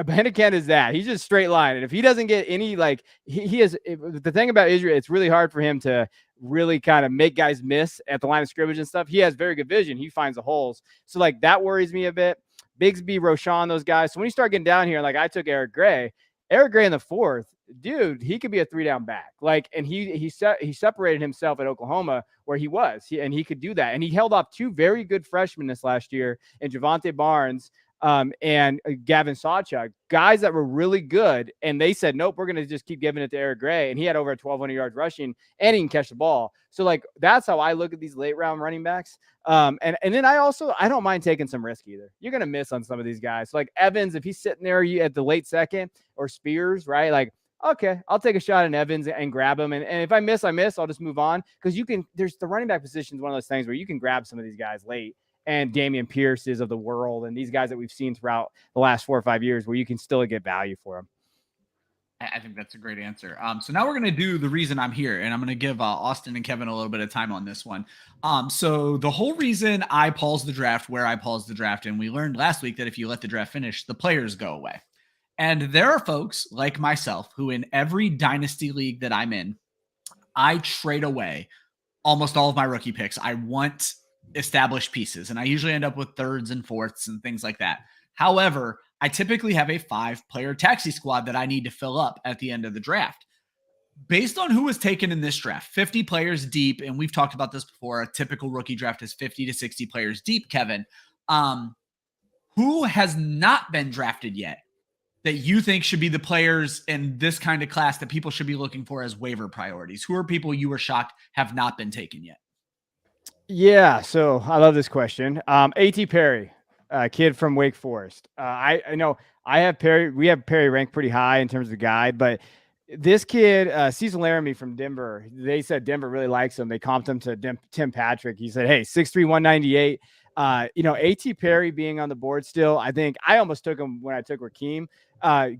Abanikanda is that. He's just straight line. And if he doesn't get any, like he is, the thing about Israel, it's really hard for him to really kind of make guys miss at the line of scrimmage and stuff. He has very good vision. He finds the holes. So like that worries me a bit. Bigsby, Roshan, those guys. So when you start getting down here, like I took Eric Gray in the fourth, dude, he could be a 3-down back. Like, and he separated himself at Oklahoma where he was, and he could do that. And he held off two very good freshmen this last year in Javonte Barnes and Gavin Sawchuk, guys that were really good. And they said, nope, we're going to just keep giving it to Eric Gray. And he had over 1,200 yards rushing, and he can catch the ball. So like, that's how I look at these late round running backs. And then I don't mind taking some risk either. You're going to miss on some of these guys. So like Evans, if he's sitting there at the late second, or Spears, right? Like, okay, I'll take a shot at Evans and grab him. And if I miss, I'll just move on. Because there's the running back position is one of those things where you can grab some of these guys late and Damian Pierce's of the world, and these guys that we've seen throughout the last 4 or 5 years, where you can still get value for them. I think that's a great answer. So now we're going to do the reason I'm here, and I'm going to give Austin and Kevin a little bit of time on this one. So the whole reason I paused the draft where I paused the draft, and we learned last week that if you let the draft finish, the players go away. And there are folks like myself who in every dynasty league that I'm in, I trade away almost all of my rookie picks. I want established pieces, and I usually end up with thirds and fourths and things like that. However, I typically have a 5-player taxi squad that I need to fill up at the end of the draft. Based on who was taken in this draft, 50 players deep, and we've talked about this before, a typical rookie draft is 50 to 60 players deep, Kevin. Who has not been drafted yet that you think should be the players in this kind of class that people should be looking for as waiver priorities? Who are people you were shocked have not been taken yet? Yeah, so I love this question. A.T. Perry, a kid from Wake Forest. I know I have Perry. We have Perry ranked pretty high in terms of the guide, but this kid, Cecil Laramie from Denver, they said Denver really likes him. They comped him to Tim Patrick. He said, hey, 6'3", 198. A.T. Perry being on the board still, I think I almost took him when I took Rakeem.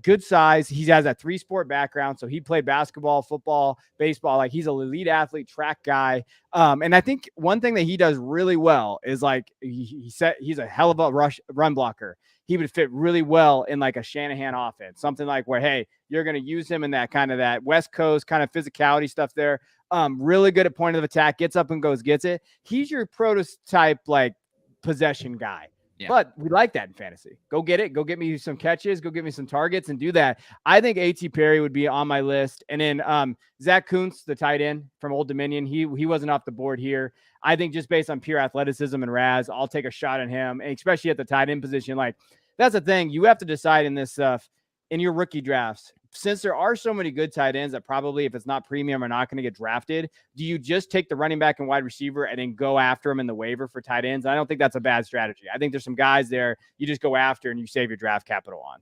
Good size. He has a 3-sport background. So he played basketball, football, baseball. Like he's an elite athlete, track guy. And I think one thing that he does really well is like he's a hell of a run blocker. He would fit really well in like a Shanahan offense, something like where, hey, you're going to use him in that kind of that West Coast kind of physicality stuff there. Really good at point of attack, gets up and goes, gets it. He's your prototype, like possession guy. Yeah. But we like that in fantasy. Go get it. Go get me some catches. Go get me some targets and do that. I think A.T. Perry would be on my list. And then Zach Kuntz, the tight end from Old Dominion, he wasn't off the board here. I think just based on pure athleticism and Raz, I'll take a shot at him, and especially at the tight end position. Like that's the thing. You have to decide in this stuff in your rookie drafts. Since there are so many good tight ends that probably, if it's not premium, are not going to get drafted, do you just take the running back and wide receiver and then go after them in the waiver for tight ends? I don't think that's a bad strategy. I think there's some guys there you just go after and you save your draft capital on.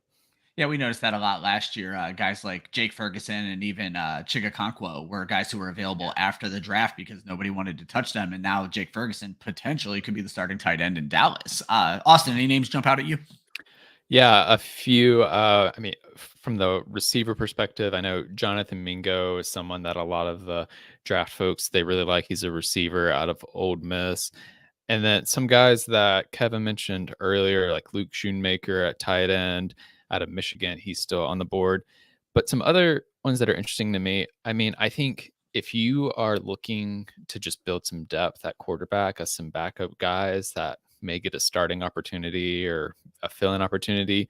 Yeah, we noticed that a lot last year. Guys like Jake Ferguson and even Chigakonkwo were guys who were available after the draft because nobody wanted to touch them. And now Jake Ferguson potentially could be the starting tight end in Dallas. Austin, any names jump out at you? Yeah, a few. I mean, from the receiver perspective, I know Jonathan Mingo is someone that a lot of the draft folks, they really like. He's a receiver out of Ole Miss. And then some guys that Kevin mentioned earlier, like Luke Schoonmaker at tight end out of Michigan, he's still on the board. But some other ones that are interesting to me, I mean, I think if you are looking to just build some depth at quarterback, as some backup guys that may get a starting opportunity or a fill-in opportunity,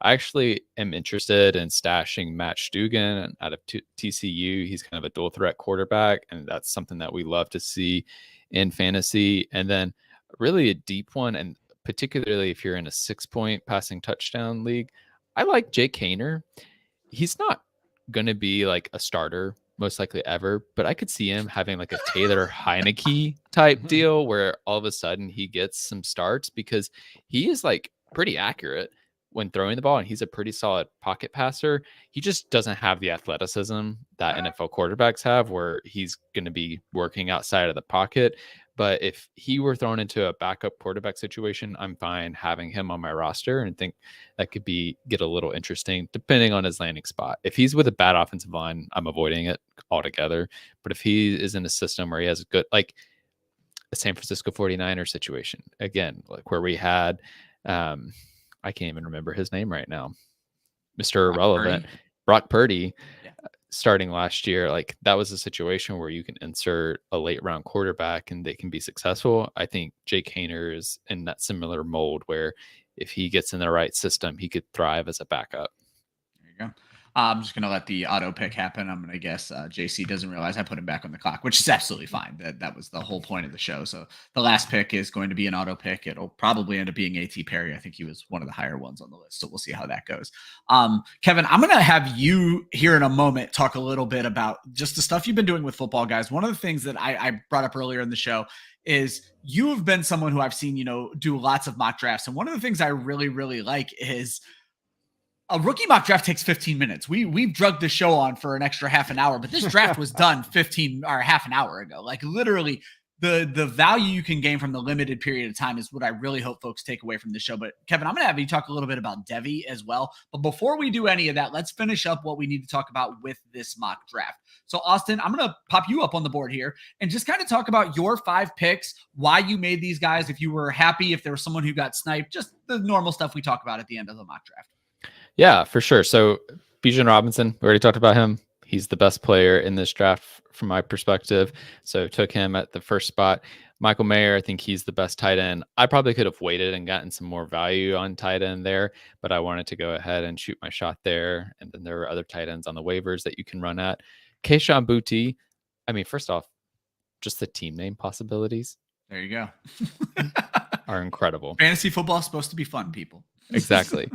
I actually am interested in stashing Matt Stugan out of TCU. He's kind of a dual threat quarterback, and that's something that we love to see in fantasy. And then really a deep one, and particularly if you're in a 6-point passing touchdown league, I like Jake Haener. He's not going to be like a starter most likely ever, but I could see him having like a Taylor Heineke type deal where all of a sudden he gets some starts because he is like pretty accurate when throwing the ball and he's a pretty solid pocket passer. He just doesn't have the athleticism that NFL quarterbacks have where he's going to be working outside of the pocket. But if he were thrown into a backup quarterback situation, I'm fine having him on my roster and think that could get a little interesting depending on his landing spot. If he's with a bad offensive line, I'm avoiding it altogether. But if he is in a system where he has a good, like a San Francisco 49ers situation, again, like where we had, I can't even remember his name right now, Mr. Irrelevant, Brock Purdy. Yeah. Starting last year, like that was a situation where you can insert a late round quarterback and they can be successful. I think Jake Haener is in that similar mold where if he gets in the right system, he could thrive as a backup. There you go. I'm just going to let the auto pick happen. I'm going to guess JC doesn't realize I put him back on the clock, which is absolutely fine. That was the whole point of the show. So the last pick is going to be an auto pick. It'll probably end up being A.T. Perry. I think he was one of the higher ones on the list. So we'll see how that goes. Kevin, I'm going to have you here in a moment talk a little bit about just the stuff you've been doing with Football Guys. One of the things that I brought up earlier in the show is you have been someone who I've seen, do lots of mock drafts. And one of the things I really, really like is a rookie mock draft takes 15 minutes. We've drugged the show on for an extra half an hour, but this draft was done 15 or half an hour ago. Like literally the value you can gain from the limited period of time is what I really hope folks take away from the show. But Kevin, I'm going to have you talk a little bit about Devy as well. But before we do any of that, let's finish up what we need to talk about with this mock draft. So Austin, I'm going to pop you up on the board here and just kind of talk about your 5 picks, why you made these guys, if you were happy, if there was someone who got sniped, just the normal stuff we talk about at the end of the mock draft. Yeah, for sure. So Bijan Robinson, we already talked about him. He's the best player in this draft from my perspective. So took him at the first spot. Michael Mayer, I think he's the best tight end. I probably could have waited and gotten some more value on tight end there, but I wanted to go ahead and shoot my shot there. And then there were other tight ends on the waivers that you can run at. Kayshon Boutte, I mean, first off, just the team name possibilities. There you go. Are incredible. Fantasy football is supposed to be fun, people. Exactly.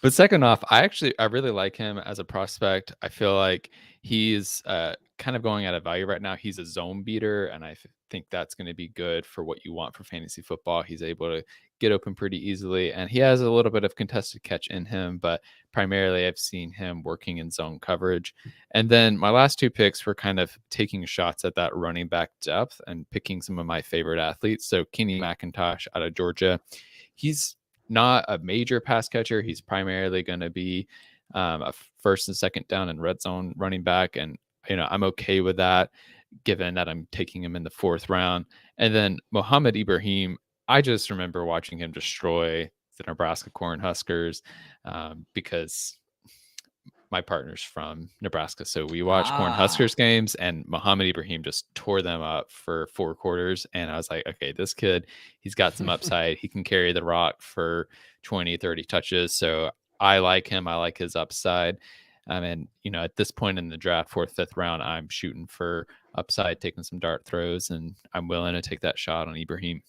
But second off, I really like him as a prospect. I feel like he's kind of going at a value right now. He's a zone beater, and I think that's going to be good for what you want for fantasy football. He's able to get open pretty easily, and he has a little bit of contested catch in him, but primarily I've seen him working in zone coverage. And then my last 2 picks were kind of taking shots at that running back depth and picking some of my favorite athletes. So Kenny McIntosh out of Georgia, he's not a major pass catcher. He's primarily going to be a first and second down and red zone running back. And, I'm okay with that given that I'm taking him in the 4th round. And then Mohamed Ibrahim, I just remember watching him destroy the Nebraska Cornhuskers because my partner's from Nebraska. So we watched Cornhuskers games, and Mohamed Ibrahim just tore them up for 4 quarters. And I was like, okay, this kid, he's got some upside. He can carry the rock for 20, 30 touches. So I like him. I like his upside. And, at this point in the draft, 4th, 5th round, I'm shooting for upside, taking some dart throws, and I'm willing to take that shot on Ibrahim.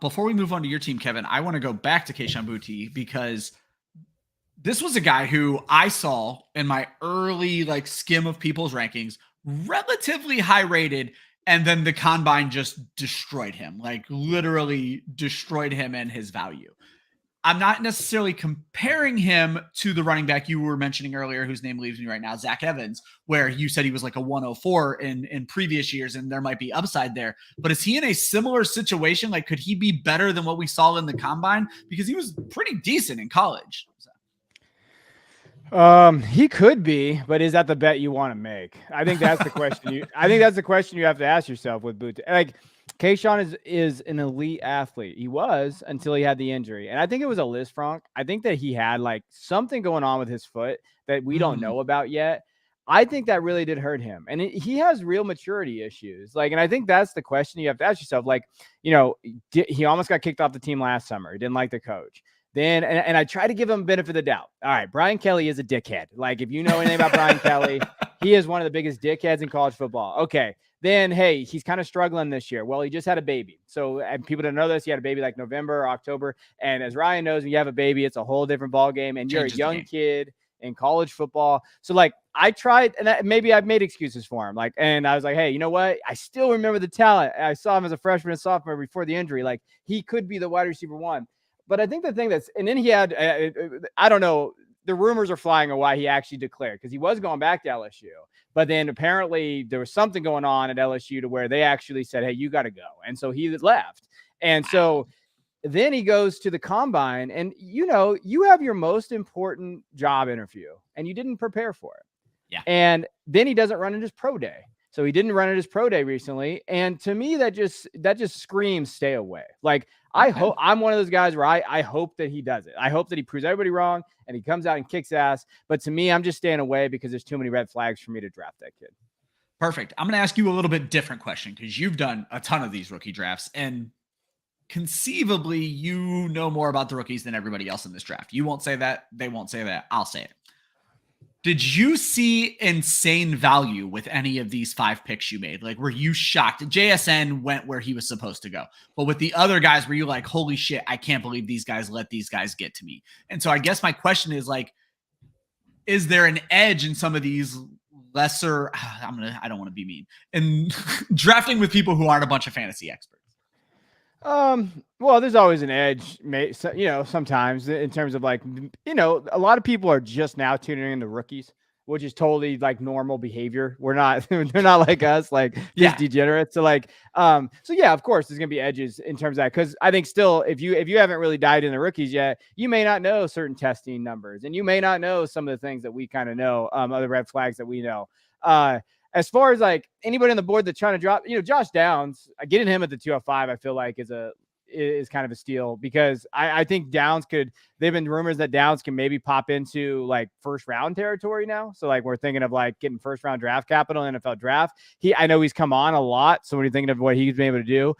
Before we move on to your team, Kevin, I want to go back to Kayshon Boutte because this was a guy who I saw in my early skim of people's rankings, relatively high rated. And then the combine just destroyed him, literally destroyed him and his value. I'm not necessarily comparing him to the running back you were mentioning earlier, whose name leaves me right now, Zach Evans, where you said he was like a 104 in previous years and there might be upside there. But is he in a similar situation? Could he be better than what we saw in the combine? Because he was pretty decent in college. He could be, but is that the bet you want to make? I think that's the question. I think that's the question you have to ask yourself with Boutte. Kayshon is an elite athlete. He was until he had the injury. And I think it was a Lisfranc. I think that he had something going on with his foot that we don't know about yet. I think that really did hurt him. And he has real maturity issues. And I think that's the question you have to ask yourself. He almost got kicked off the team last summer. He didn't like the coach. Then, and I try to give him benefit of the doubt. All right, Brian Kelly is a dickhead. If you know anything about Brian Kelly, he is one of the biggest dickheads in college football. Okay. Then, hey, he's kind of struggling this year. Well, he just had a baby. So, and people don't know this. He had a baby November or October. And as Ryan knows, when you have a baby, it's a whole different ball game. And you're a young kid in college football. So, I tried, and maybe I've made excuses for him. And I was like, hey, you know what? I still remember the talent. I saw him as a freshman and sophomore before the injury. He could be the wide receiver 1. But I think the thing and then he had, I don't know, the rumors are flying on why he actually declared, because he was going back to LSU. But then apparently there was something going on at LSU to where they actually said, hey, you got to go. And so he left. And so then he goes to the combine, and, you have your most important job interview and you didn't prepare for it. Yeah. And then he doesn't run in his pro day. So he didn't run at his pro day recently. And to me, that just screams stay away. I hope I'm one of those guys where I hope that he does it. I hope that he proves everybody wrong and he comes out and kicks ass. But to me, I'm just staying away because there's too many red flags for me to draft that kid. Perfect. I'm going to ask you a little bit different question because you've done a ton of these rookie drafts and conceivably you know more about the rookies than everybody else in this draft. You won't say that. They won't say that. I'll say it. Did you see insane value with any of these 5 picks you made? Were you shocked? JSN went where he was supposed to go. But with the other guys, were you like, holy shit, I can't believe these guys let these guys get to me? And so I guess my question is there an edge in some of these lesser, I don't want to be mean, and drafting with people who aren't a bunch of fantasy experts? Well, there's always an edge, sometimes in terms of a lot of people are just now tuning into rookies. which is totally like normal behavior. We're not, they're not like us, like just degenerates. So like, so yeah, of course there's going to be edges in terms of that. Cause I think still, if you haven't really dived in the rookies yet, you may not know certain testing numbers and you may not know some of the things that we kind of know, other red flags that we know. As far as like anybody on the board that's trying to drop, Josh Downs, getting him at the 205, I feel like is kind of a steal because I think they've been rumors that Downs can maybe pop into like first round territory now. So like we're thinking of like getting first round draft capital in NFL draft. I know he's come on a lot. So when you're thinking of what he's been able to do,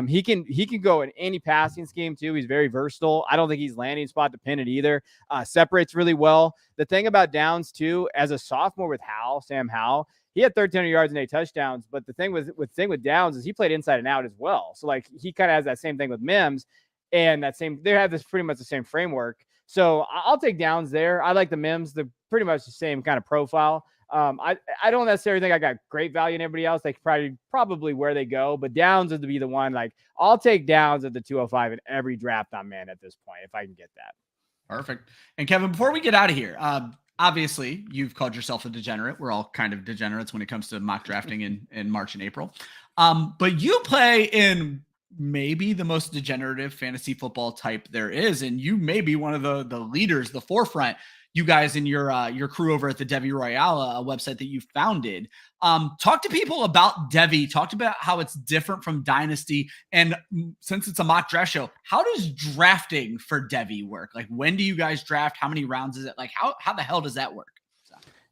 he can go in any passing scheme too. He's very versatile. I don't think he's landing spot dependent either. Separates really well. The thing about Downs too, as a sophomore with Sam Howell, he had 1,300 yards and 8 touchdowns. But the thing with Downs is he played inside and out as well. So like he kind of has that same thing with Mims and they have this pretty much the same framework. So I'll take Downs there. I like the Mims. They're pretty much the same kind of profile. I don't necessarily think I got great value in everybody else. They probably where they go, but Downs would be the one. Like I'll take Downs at the 205 in every draft I'm in at this point if I can get that. Perfect. And Kevin, before we get out of here, obviously, you've called yourself a degenerate. We're all kind of degenerates when it comes to mock drafting in March and April. But you play in maybe the most degenerative fantasy football type there is, and you may be one of the leaders, the forefront. You guys and your crew over at the Devy Royale, a website that you founded. Talk to people about Devy. Talk about how it's different from Dynasty. And since it's a mock draft show, how does drafting for Devy work? Like, when do you guys draft? How many rounds is it? Like, how the hell does that work?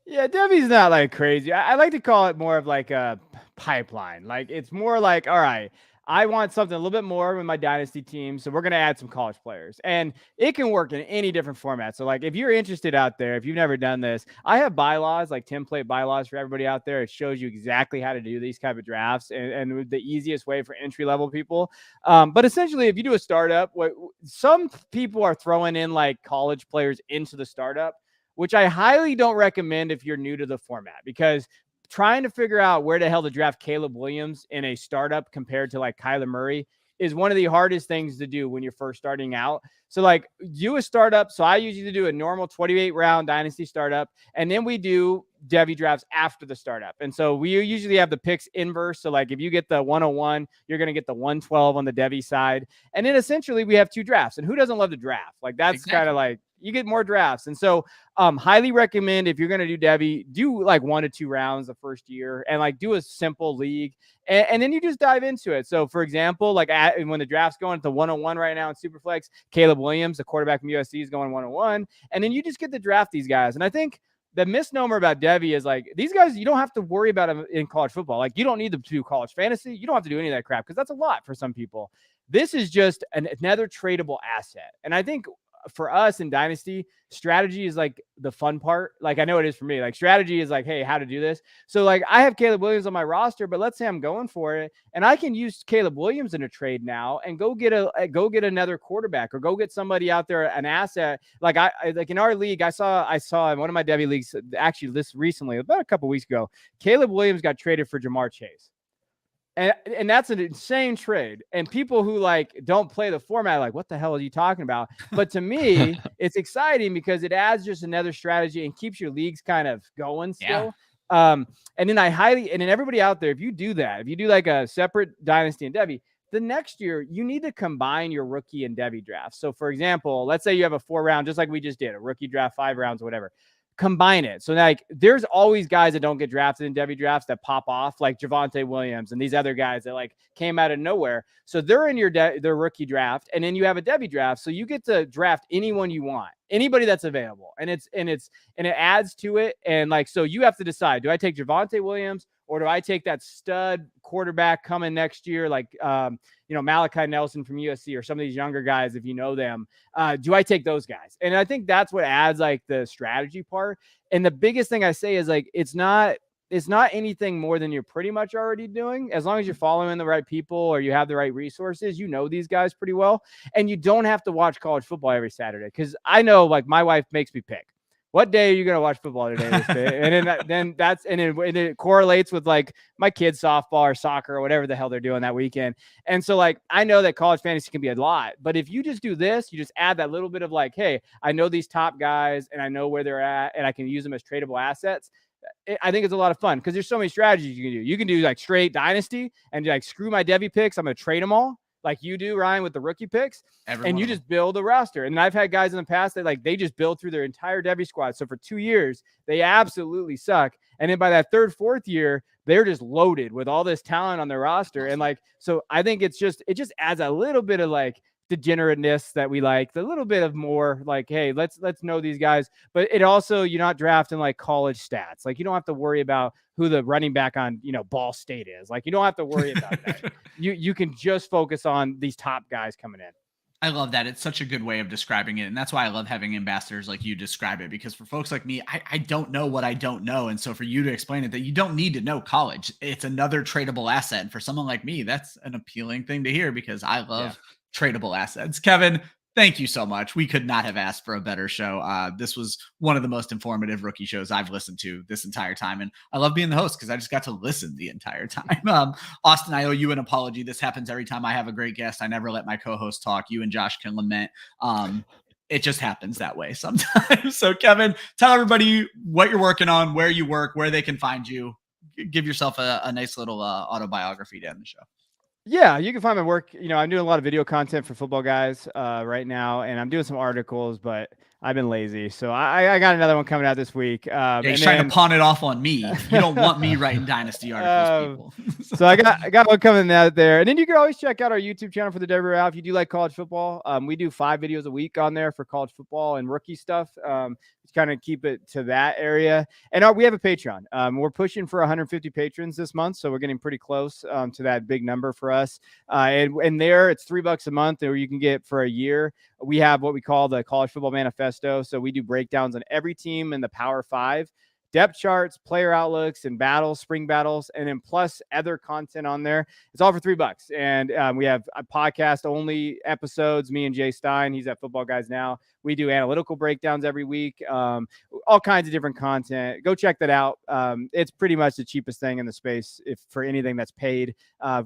Yeah, Devy's not like crazy. I like to call it more of like a pipeline. Like, it's more like, all right, I want something a little bit more with my dynasty team. So we're going to add some college players, and it can work in any different format. So like, if you're interested out there, if you've never done this, I have bylaws, like template bylaws for everybody out there. It shows you exactly how to do these type of drafts and the easiest way for entry level people. But essentially, if you do a startup, what some people are throwing in like college players into the startup, which I highly don't recommend if you're new to the format, because trying to figure out where the hell to draft Caleb Williams in a startup compared to like Kyler Murray is one of the hardest things to do when you're first starting out. So like, do a startup. So I usually do a normal 28 round dynasty startup, and then we do Devy drafts after the startup. And so we usually have the picks inverse. So like, if you get the 101, you're going to get the 112 on the Devy side. And then essentially we have 2 drafts, and who doesn't love to draft? Like, that's kind of like, you get more drafts. And so highly recommend, if you're going to do Devy, do like 1 to 2 rounds the first year and like do a simple league. And then you just dive into it. So for example, like when the draft's going at the 101 right now in Superflex, Caleb Williams, the quarterback from USC, is going 101. And then you just get to draft these guys. And I think the misnomer about Devy is like, these guys, you don't have to worry about them in college football. Like, you don't need to do college fantasy. You don't have to do any of that crap because that's a lot for some people. This is just another tradable asset. And I think for us in Dynasty, strategy is like the fun part. Like, I know it is for me. Like, strategy is like, hey, how to do this. So like, I have Caleb Williams on my roster, but let's say I'm going for it, and I can use Caleb Williams in a trade now and go get another quarterback, or go get somebody out there, an asset. Like like in our league, I saw in one of my Devy leagues, actually this recently, about a couple weeks ago, Caleb Williams got traded for Jamar Chase. And that's an insane trade. And people who like don't play the format, like, what the hell are you talking about? But to me, it's exciting because it adds just another strategy and keeps your leagues kind of going still. Yeah. And then everybody out there, if you do that, if you do like a separate Dynasty and Devy, the next year you need to combine your rookie and Devy drafts. So for example, let's say you have a 4-round, just like we just did, a rookie draft, 5 rounds, whatever. Combine it. So like, there's always guys that don't get drafted in Devy drafts that pop off, like Javonte Williams and these other guys that like came out of nowhere. So they're in their rookie draft, and then you have a Devy draft. So you get to draft anyone you want, anybody that's available, and it adds to it. And like, so you have to decide: do I take Javonte Williams, or do I take that stud quarterback coming next year, like Malachi Nelson from USC, or some of these younger guys, if you know them? Do I take those guys? And I think that's what adds like the strategy part. And the biggest thing I say is like, it's not anything more than you're pretty much already doing. As long as you're following the right people or you have the right resources, you know these guys pretty well. And you don't have to watch college football every Saturday. Because I know, like, my wife makes me pick. what day are you going to watch football today? And then it correlates with like my kids' softball or soccer or whatever the hell they're doing that weekend. And so like, I know that college fantasy can be a lot, but if you just do this, you just add that little bit of like, hey, I know these top guys and I know where they're at and I can use them as tradable assets. I think it's a lot of fun because there's so many strategies you can do. You can do like straight dynasty and like, screw my Devy picks. I'm going to trade them all. Like you do, Ryan, with the rookie picks, and you just build a roster. And I've had guys in the past that they just build through their entire Devy squad. So for 2 years, they absolutely suck. And then by that third, fourth year, they're just loaded with all this talent on their roster. And like, so I think it just adds a little bit of like degenerateness that we like, a little bit of more like, hey, let's know these guys. But it also, you're not drafting like college stats. Like you don't have to worry about who the running back on, Ball State is. Like you don't have to worry about that. You can just focus on these top guys coming in. I love that. It's such a good way of describing it. And that's why I love having ambassadors like you describe it, because for folks like me, I don't know what I don't know. And so for you to explain it, that you don't need to know college, it's another tradable asset. And for someone like me, that's an appealing thing to hear because I love tradable assets. Kevin, thank you so much. We could not have asked for a better show. This was one of the most informative rookie shows I've listened to this entire time. And I love being the host because I just got to listen the entire time. Austin, I owe you an apology. This happens every time I have a great guest. I never let my co-host talk. You and Josh can lament. It just happens that way sometimes. So Kevin, tell everybody what you're working on, where you work, where they can find you. Give yourself a nice little autobiography to end the show. Yeah, you can find my work. I'm doing a lot of video content for FootballGuys right now, and I'm doing some articles, but I've been lazy. So I got another one coming out this week. He's trying to pawn it off on me. You don't want me writing Dynasty articles, people. So I got one coming out there. And then you can always check out our YouTube channel for the Devy Royale if you do like college football. We do 5 videos a week on there for college football and rookie stuff. Kind of keep it to that area. And we have a Patreon. We're pushing for 150 patrons this month, so we're getting pretty close to that big number for us. And there, it's $3 a month, or you can get for a year. We have what we call the College Football Manifesto. So we do breakdowns on every team in the Power 5. Depth charts, player outlooks, and battles, spring battles, and then plus other content on there. It's all for $3. And we have a podcast-only episodes. Me and Jay Stein, he's at FootballGuys now. We do analytical breakdowns every week, all kinds of different content. Go check that out. It's pretty much the cheapest thing in the space for anything that's paid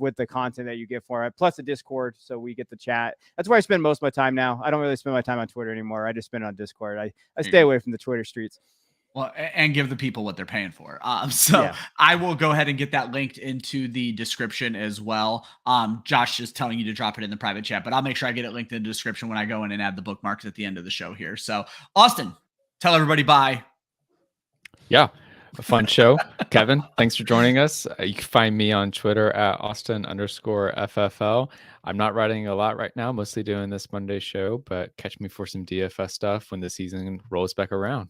with the content that you get for it, plus a Discord, so we get the chat. That's where I spend most of my time now. I don't really spend my time on Twitter anymore. I just spend it on Discord. I stay away from the Twitter streets. Well, and give the people what they're paying for. I will go ahead and get that linked into the description as well. Josh is telling you to drop it in the private chat, but I'll make sure I get it linked in the description when I go in and add the bookmarks at the end of the show here. So Austin, tell everybody bye. Yeah, a fun show. Kevin, thanks for joining us. You can find me on Twitter at Austin_FFL. I'm not writing a lot right now, mostly doing this Monday show, but catch me for some DFS stuff when the season rolls back around.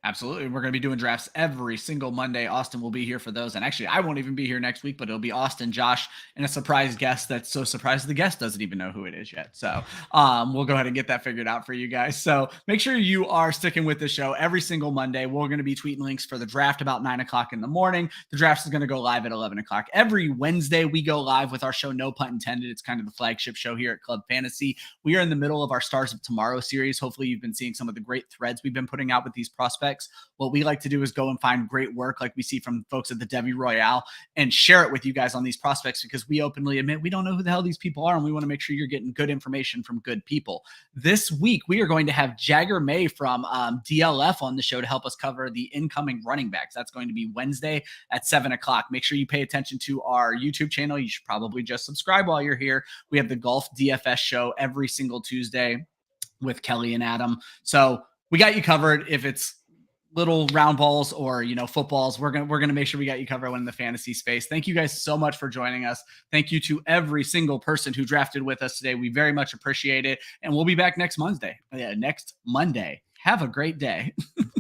Absolutely. We're going to be doing drafts every single Monday. Austin will be here for those. And actually, I won't even be here next week, but it'll be Austin, Josh, and a surprise guest that's so surprised the guest doesn't even know who it is yet. So we'll go ahead and get that figured out for you guys. So make sure you are sticking with the show every single Monday. We're going to be tweeting links for the draft about 9 o'clock in the morning. The draft is going to go live at 11 o'clock. Every Wednesday, we go live with our show, No Pun Intended. It's kind of the flagship show here at Club Fantasy. We are in the middle of our Stars of Tomorrow series. Hopefully, you've been seeing some of the great threads we've been putting out with these prospects. What we like to do is go and find great work like we see from folks at the Devy Royale and share it with you guys on these prospects, because we openly admit we don't know who the hell these people are, and we want to make sure you're getting good information from good people. This week, we are going to have Jagger May from DLF on the show to help us cover the incoming running backs. That's going to be Wednesday at 7 o'clock. Make sure you pay attention to our YouTube channel. You should probably just subscribe while you're here. We have the Golf DFS show every single Tuesday with Kelly and Adam. So we got you covered. If it's little round balls or, footballs, we're going to make sure we got you covered in the fantasy space. Thank you guys so much for joining us. Thank you to every single person who drafted with us today. We very much appreciate it. And we'll be back next Monday. Have a great day.